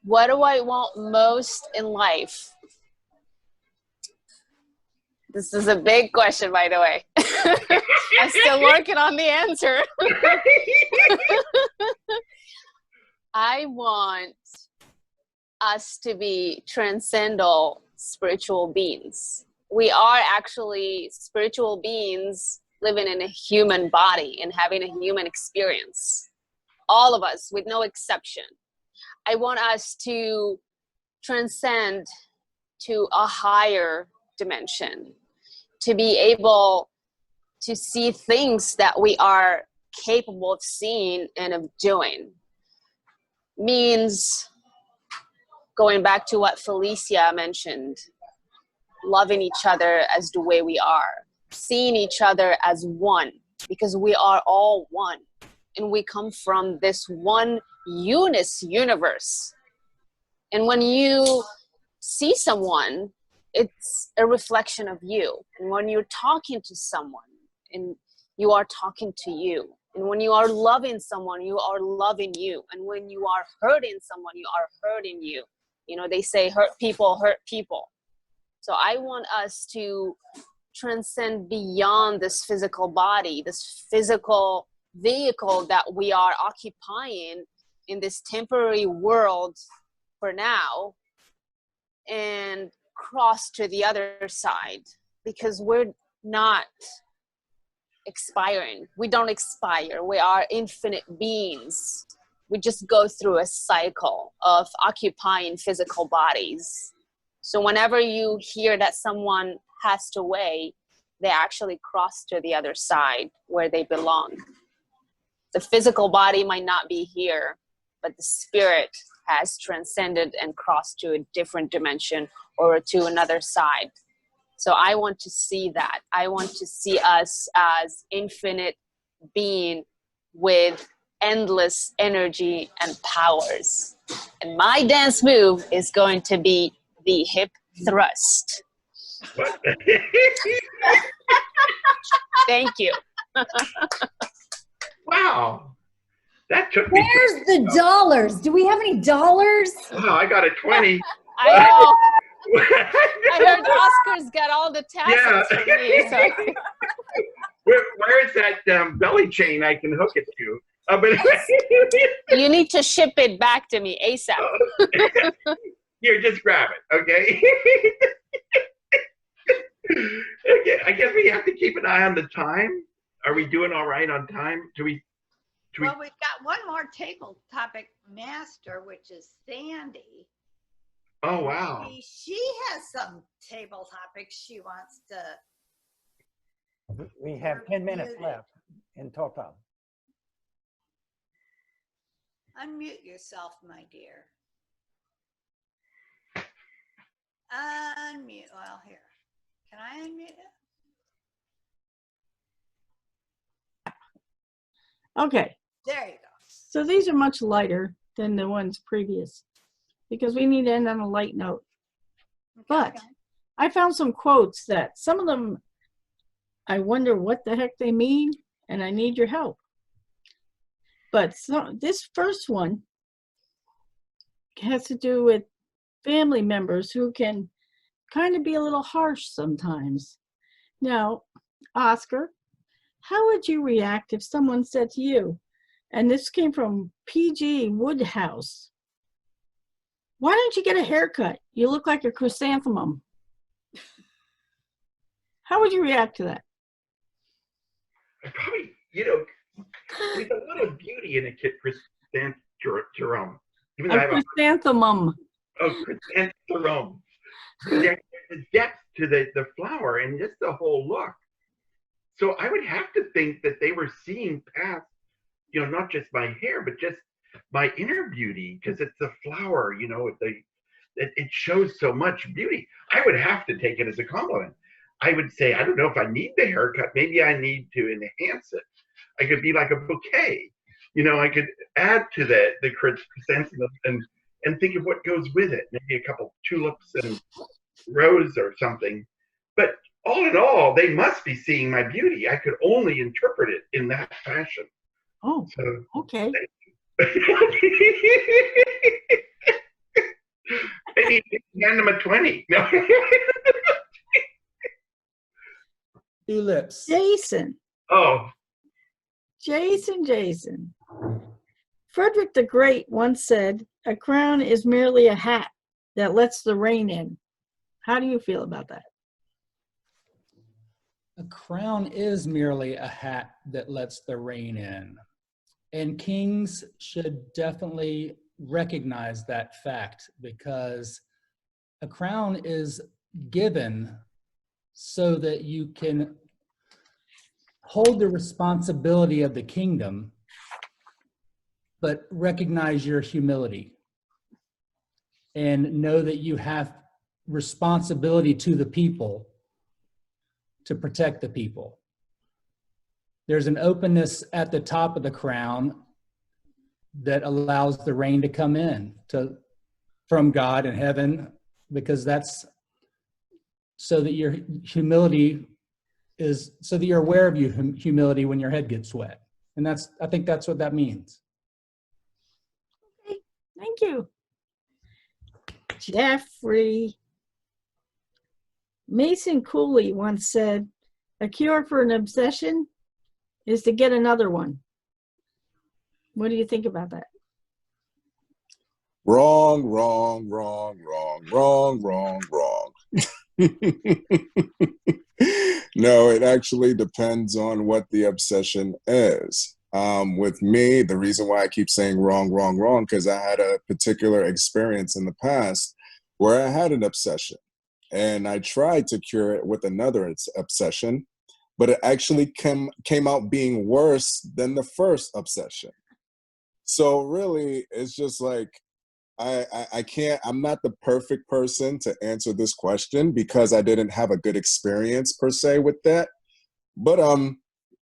What do I want most in life? This is a big question, by the way. I'm still working on the answer. I want us to be transcendental spiritual beings. We are actually spiritual beings living in a human body and having a human experience. All of us, with no exception. I want us to transcend to a higher dimension, to be able to see things that we are capable of seeing and of doing. Means, going back to what Felicia mentioned, loving each other as the way we are, seeing each other as one, because we are all one, and we come from this one universe. And when you see someone, it's a reflection of you. And when you're talking to someone, and you are talking to you. And when you are loving someone, you are loving you. And when you are hurting someone, you are hurting you. You know, they say hurt people hurt people. So I want us to transcend beyond this physical body, this physical vehicle that we are occupying in this temporary world for now, and cross to the other side, because we're not expiring. We don't expire. We are infinite beings. We just go through a cycle of occupying physical bodies. So whenever you hear that someone passed away, they actually cross to the other side where they belong. The physical body might not be here, but the spirit has transcended and crossed to a different dimension or to another side. So I want to see that. I want to see us as infinite being with endless energy and powers. And my dance move is going to be the hip thrust. Thank you. Wow. That took me. Where's the dollars? Do we have any dollars? Oh, I got a 20. I know. I heard Oscar's got all the tassels for me. So. Where is that belly chain I can hook it to? But you need to ship it back to me ASAP. Here, just grab it, okay? Okay, I guess we have to keep an eye on the time. Are we doing all right on time? Well, we've got one more table topic master, which is Sandy. Oh, wow. She has some table topics she wants to. We have 10 minutes left in total. Unmute yourself, my dear. Unmute. Well, here. Can I unmute it? Okay. There you go. So these are much lighter than the ones previous because we need to end on a light note. Okay, But okay. I found some quotes that some of them, I wonder what the heck they mean, and I need your help. But this first one has to do with family members who can kind of be a little harsh sometimes. Now, Oscar, how would you react if someone said to you, And this came from PG Woodhouse. Why don't you get a haircut? You look like a chrysanthemum. How would you react to that? I probably, you know, there's a lot of beauty in a kid chrysanthemum. Even though I A have a chrysanthemum. chrysanthemum. There's the depth to the flower and just the whole look. So I would have to think that they were seeing past, you know, not just my hair, but just my inner beauty, because it's a flower, you know, it shows so much beauty. I would have to take it as a compliment. I would say, I don't know if I need the haircut. Maybe I need to enhance it. I could be like a bouquet. You know, I could add to the chrysanthemum and think of what goes with it. Maybe a couple tulips and rose or something. But all in all, they must be seeing my beauty. I could only interpret it in that fashion. Oh, so, okay. Maybe hand them a 20. No. Tulips. Jason. Oh. Jason. Frederick the Great once said, a crown is merely a hat that lets the rain in. How do you feel about that? A crown is merely a hat that lets the rain in. And kings should definitely recognize that fact, because a crown is given so that you can hold the responsibility of the kingdom, but recognize your humility and know that you have responsibility to the people to protect the people. There's an openness at the top of the crown that allows the rain to come in from God and heaven, because that's so that your humility is, so that you're aware of your humility when your head gets wet. And I think that's what that means. Okay, thank you. Jeffrey. Mason Cooley once said, a cure for an obsession is to get another one. What do you think about that? Wrong. No, it actually depends on what the obsession is. With me, the reason why I keep saying wrong, because I had a particular experience in the past where I had an obsession and I tried to cure it with another obsession, but it actually came out being worse than the first obsession. So really, it's just like, I can't, I'm not the perfect person to answer this question because I didn't have a good experience per se with that. But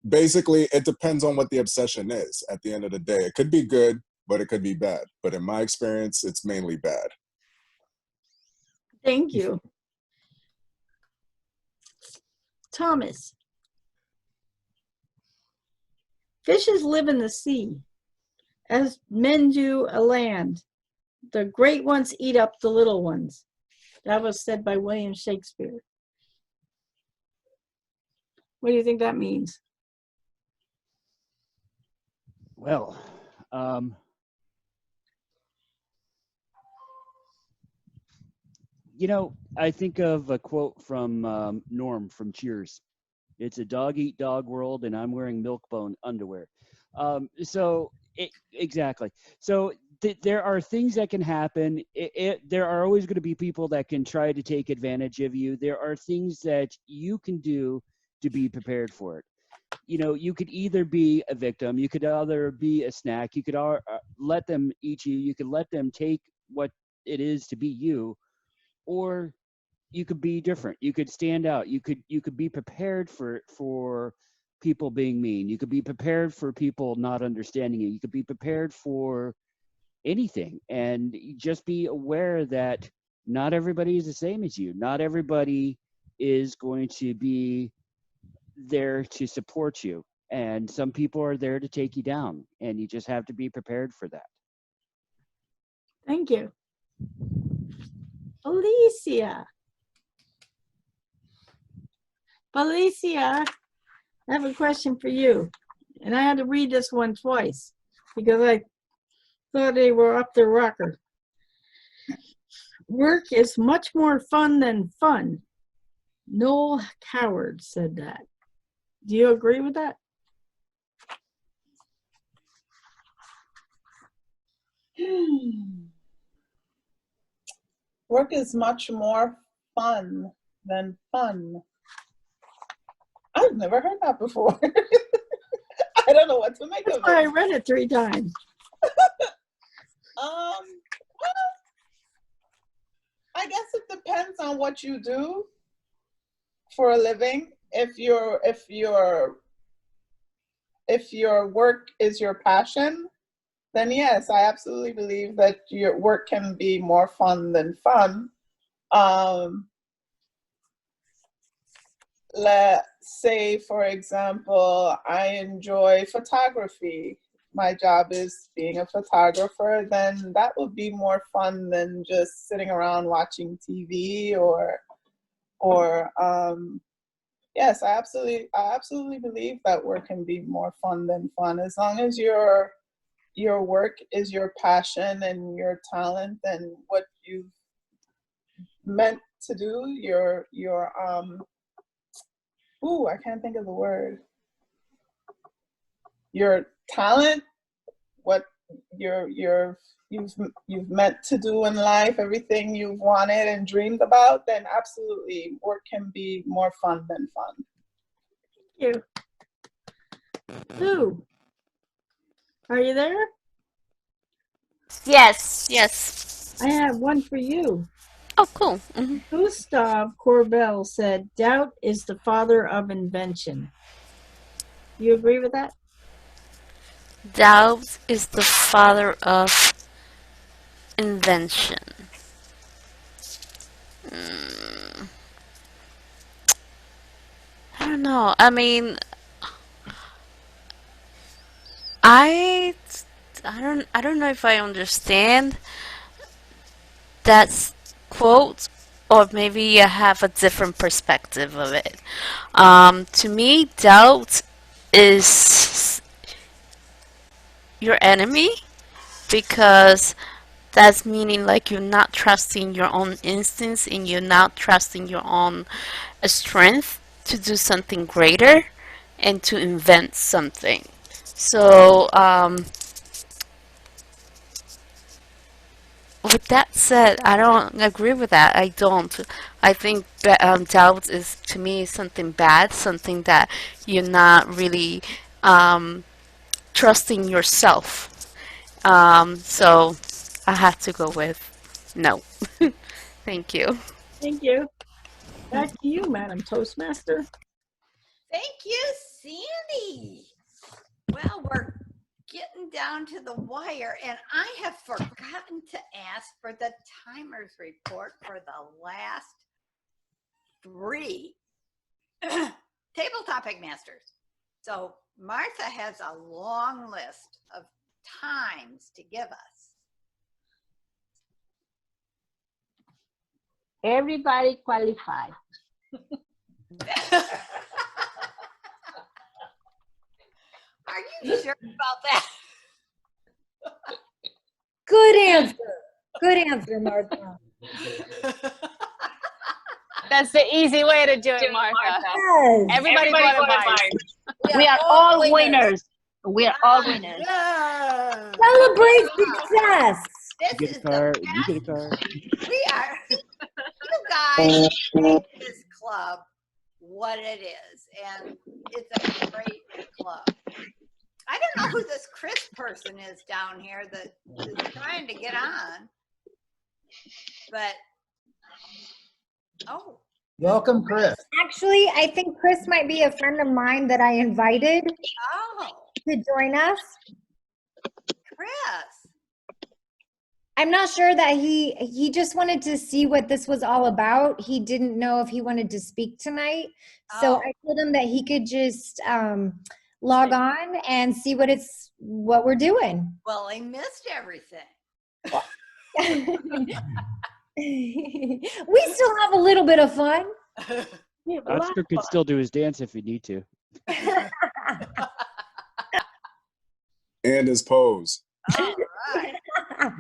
basically, it depends on what the obsession is at the end of the day. It could be good, but it could be bad. But in my experience, it's mainly bad. Thank you. Thomas. Fishes live in the sea, as men do a land. The great ones eat up the little ones. That was said by William Shakespeare. What do you think that means? Well, you know, I think of a quote from Norm from Cheers. It's a dog-eat-dog world, and I'm wearing milk-bone underwear. Exactly. So there are things that can happen. There are always going to be people that can try to take advantage of you. There are things that you can do to be prepared for it. You know, you could either be a victim, you could either be a snack, you could let them eat you, you could let them take what it is to be you, or you could be different. You could stand out. You could be prepared for people being mean. You could be prepared for people not understanding you. You could be prepared for anything, and just be aware that not everybody is the same as you. Not everybody is going to be there to support you, and some people are there to take you down, and you just have to be prepared for that. Thank you. Alicia. Alicia, I have a question for you, and I had to read this one twice. because I thought they were up their rocker. Work is much more fun than fun. Noel Coward said that. Do you agree with that? Work is much more fun than fun. I've never heard that before. I don't know what to make That's of why I it. read it 3 times. Well, I guess it depends on what you do for a living. If your work is your passion, then yes, I absolutely believe that your work can be more fun than fun. Let's say, for example, I enjoy photography. My job is being a photographer, then that would be more fun than just sitting around watching TV or yes, I absolutely believe that work can be more fun than fun as long as your work is your passion and your talent and what you've meant to do. I can't think of the word. Your talent, what you've meant to do in life, everything you've wanted and dreamed about, then absolutely work can be more fun than fun. Thank you. Sue, are you there? Yes, yes. I have one for you. Oh, cool. Mm-hmm. Gustav Corbell said, doubt is the father of invention. You agree with that? Doubt is the father of invention. I don't know. I mean, I don't know if I understand that quote, or maybe I have a different perspective of it. To me, doubt is your enemy, because that's meaning like you're not trusting your own instincts and you're not trusting your own strength to do something greater and to invent something. So, with that said, I don't agree with that. I don't. I think that doubt is, to me, something bad, something that you're not really trusting yourself. So I have to go with no. Thank you. Thank you. Back to you, Madam Toastmaster. Thank you, Sandy. Well, we're getting down to the wire, and I have forgotten to ask for the timers report for the last 3 table topic masters. So Martha has a long list of times to give us. Everybody qualified. Are you sure about that? Good answer. Good answer, Martha. That's the easy way to do it, Martha. Yes. Everybody qualified. We are all winners. We are all winners. Yeah. Celebrate success. You get a car. You get a car. We are, you guys make this club what it is, and it's a great club. I don't know who this Chris person is down here that is trying to get on, but oh. Welcome, Chris. Actually, I think Chris might be a friend of mine that I invited to join us. Chris. I'm not sure that he just wanted to see what this was all about. He didn't know if he wanted to speak tonight. So I told him that he could just log on and see what we're doing. Well, I missed everything. We still have a little bit of fun. Oscar could still do his dance if you need to. and his pose. All right. I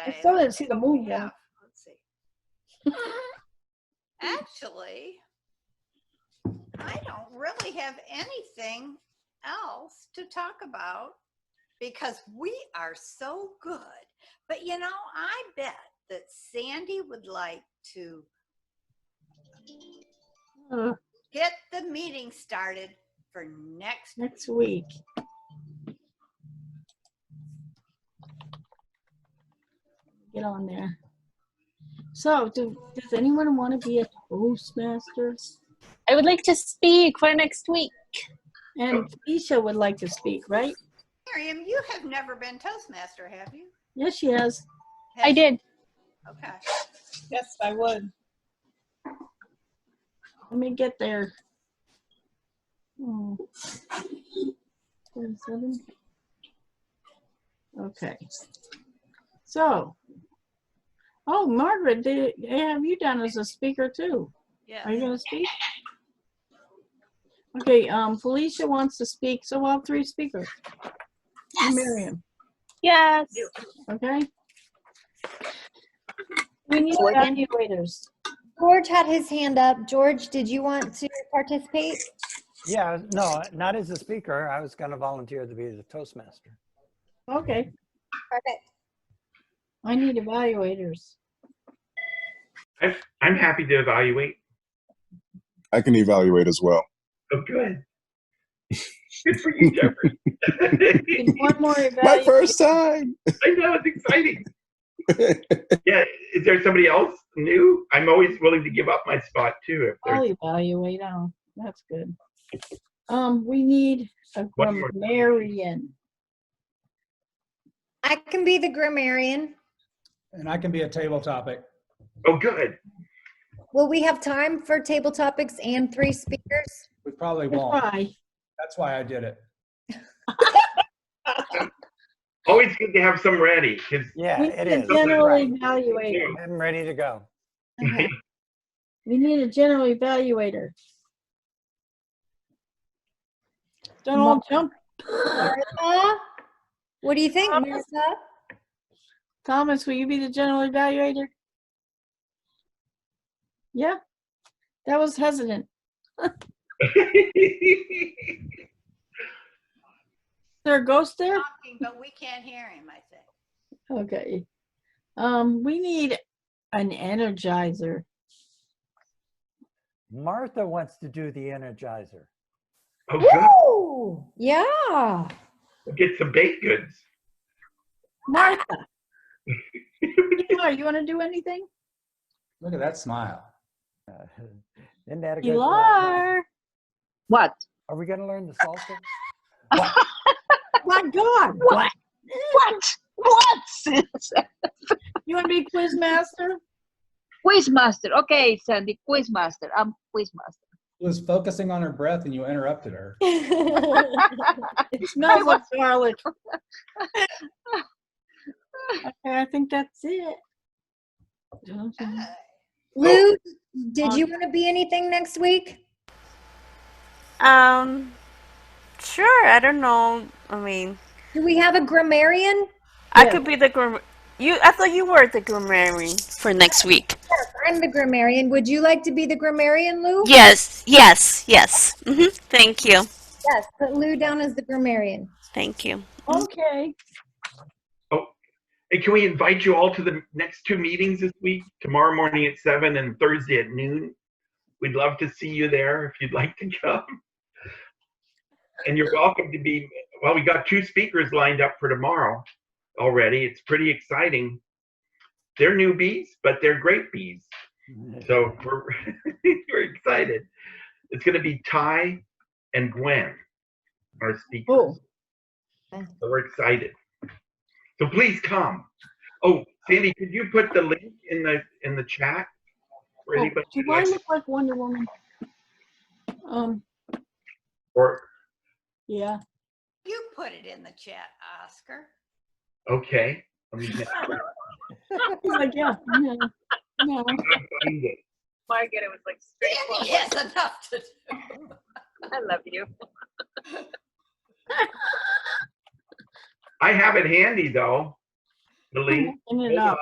Okay. still didn't see the move Yeah. yet. Let's see. Actually, I don't really have anything else to talk about because we are so good. But you know, I bet that Sandy would like to get the meeting started for next week. Get on there. So, does anyone want to be a Toastmaster? I would like to speak for next week. And Felicia would like to speak, right? Miriam, you have never been Toastmaster, have you? Yes, she has. I did. Okay. Yes, I would. Let me get there. 27. Okay. So, oh, Margaret, they have you down as a speaker too. Yeah. Are you going to speak? Okay. Felicia wants to speak, so we'll have 3 speakers. Yes. And Miriam. Yes. Okay. We need Morgan? evaluators. George had his hand up. George, did you want to participate? Yeah, no, not as a speaker. I was going to volunteer to be the Toastmaster. Okay. Perfect. I need evaluators. I'm happy to evaluate. I can evaluate as well. Oh, good. Good for you, Jeffrey. One more evaluator. My first time. I know, it's exciting. Yeah, is there somebody else new? I'm always willing to give up my spot too. If I'll there's evaluate. Oh, that's good. We need a One more. grammarian. I can be the grammarian. And I can be a table topic. Oh, good. Will we have time for table topics and 3 speakers? We probably won't. Try. That's why I did it. Always good to have some ready. 'Cause Yeah, We it need a is. general Right. evaluator. I'm ready to go. Okay. We need a general evaluator. Don't all jump. Martha? What do you think, Martha? Thomas, will you be the general evaluator? Yeah, that was hesitant. Is there a ghost there? Talking, but we can't hear him, I think. Okay. We need an energizer. Martha wants to do the Energizer. Oh, good. Woo! Yeah. We'll get some baked goods. Martha. Pilar, you want to do anything? Look at that smile. Isn't that a good Pilar. What? Are we going to learn the salsa? My God. What? What? You want to be quiz master? Quizmaster. Okay, Sandy, Quizmaster. I'm Quizmaster. She was focusing on her breath and you interrupted her. It smells like garlic. Okay, I think that's it. Lou, did you want to be anything next week? Sure. I don't know. I mean, Do we have a grammarian? I could be the I thought you were the grammarian for next week. Yes, I'm the grammarian. Would you like to be the grammarian, Lou? Yes. Thank you. Yes, put Lou down as the grammarian. Thank you. Okay. Oh, and can we invite you all to the next 2 meetings this week? Tomorrow morning at 7 and Thursday at noon. We'd love to see you there if you'd like to come. And you're welcome to be, well, we got 2 speakers lined up for tomorrow already. It's pretty exciting. They're newbies, but they're great bees. So we're excited. It's going to be Ty and Gwen, our speakers. Oh. So we're excited. So please come. Oh, Sandy, could you put the link in the chat for anybody? Do I look like Wonder Woman? Or Yeah. You put it in the chat, Oscar. okay. Let me He's like, yeah. No. find it. Margaret, it was like straight Sandy has enough to do. I love you. I have it handy though, the link. Looking it Hold up.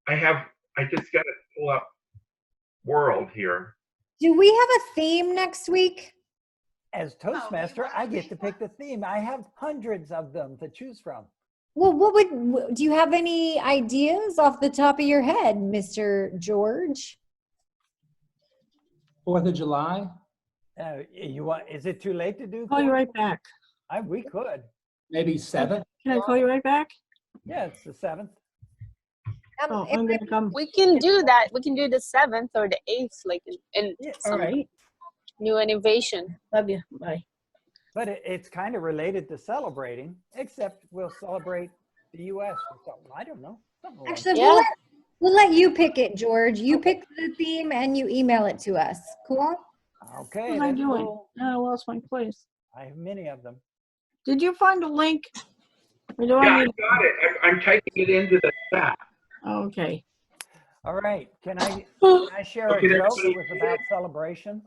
on. I just got to pull up World here. Do we have a theme next week? As Toastmaster, I get to pick the theme. I have hundreds of them to choose from. Well, do you have any ideas off the top of your head, Mr. George? 4th of July. Is it too late to do? Call you right back. We could. Maybe 7th. Can I call you right back? Yeah, it's the 7th. Oh, I'm gonna come. We can do that. We can do the 7th or the 8th, like in All some right. new innovation. Love you. Bye. But it's kind of related to celebrating, except we'll celebrate the U.S. or something. I don't know. Actually, we'll let you pick it, George. You pick the theme and you email it to us. Cool? Okay. What am I that's doing? cool. Oh, I lost my place. I have many of them. Did you find a link? Or do Yeah, I I need? got it. I'm typing it into the chat. Okay. All right. Can I share a Okay, joke everybody- that was about celebration?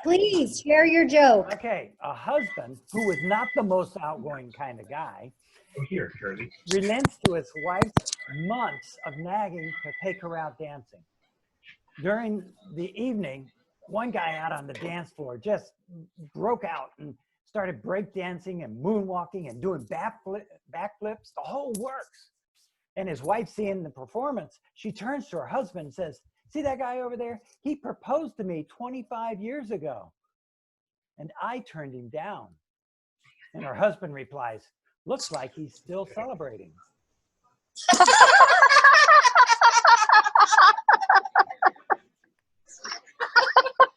Please share your joke. Okay. A husband who was not the most outgoing kind of guy Oh, here, Charlie. relents to his wife's months of nagging to take her out dancing. During the evening, one guy out on the dance floor just broke out and started break dancing and moonwalking and doing backflips, the whole works. And his wife, seeing the performance, she turns to her husband and says, "See that guy over there? He proposed to me 25 years ago, and I turned him down." And her husband replies, "Looks like he's still celebrating."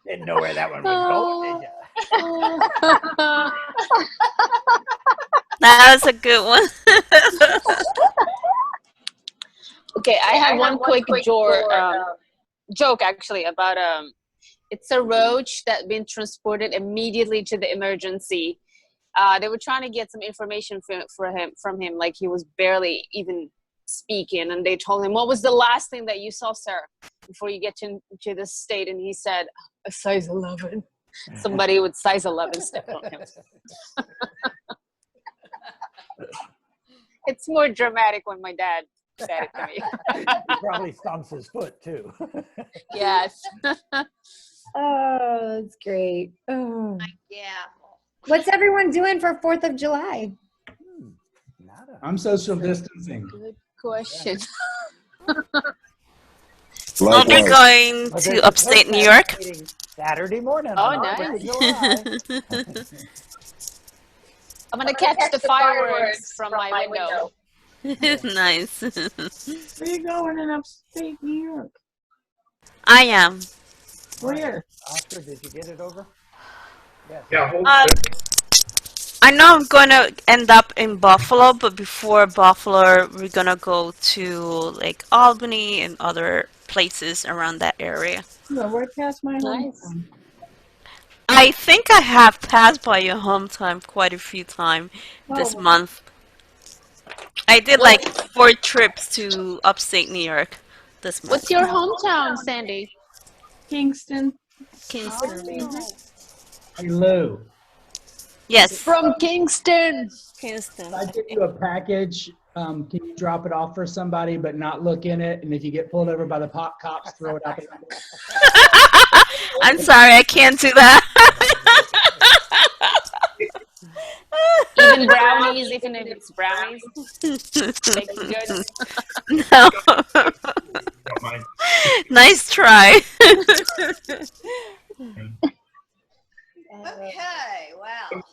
Didn't know where that one was going, did you? That was a good one. Okay, I have one quick joke actually about it's a roach that been transported immediately to the emergency. They were trying to get some information from him, like he was barely even speaking, and they told him, "What was the last thing that you saw, sir, before you get to this state?" And he said, "A size 11." Somebody with size 11 stepped on him. It's more dramatic when my dad said it to me. Probably stumps his foot too. Yes. Oh, that's great. Oh. Yeah. What's everyone doing for 4th of July? I'm social distancing. Good question. I'll be going to upstate New York. Saturday morning. Oh, on nice. 4th of July. I'm gonna catch the fireworks from my window. Nice. Where you going in upstate New York? I am. Where? Oscar, did you get it over? Yes. Yeah, hold I know I'm gonna end up in Buffalo, but before Buffalo, we're gonna go to like Albany and other places around that area. Yeah, right past my Nice. home. I think I have passed by your hometown quite a few times this Oh. month. I did like 4 trips to upstate New York this month. What's your hometown, Sandy? Kingston. Kingston. Hello. Yes. From Kingston. Kingston. I give you a package. Can you drop it off for somebody, but not look in it? And if you get pulled over by the cops, throw it out the window. I'm sorry, I can't do that. Even brownies, even if it's brownies. Baked goods. No. Don't mind. Nice try. Okay, well.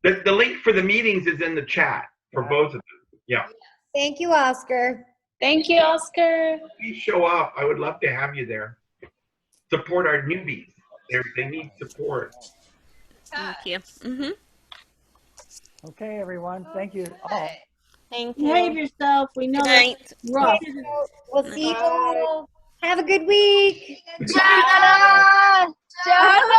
The link for the meetings is in the chat for both of them. Yeah. Thank you, Oscar. Thank you, Oscar. Please show up. I would love to have you there. Support our newbies. They need support. Thank you. Mm-hmm. Okay, everyone. Thank you all. Thank you. Behave yourself. We know Good it's night. rough. We'll see you all. Have a good week. Jana! Jana!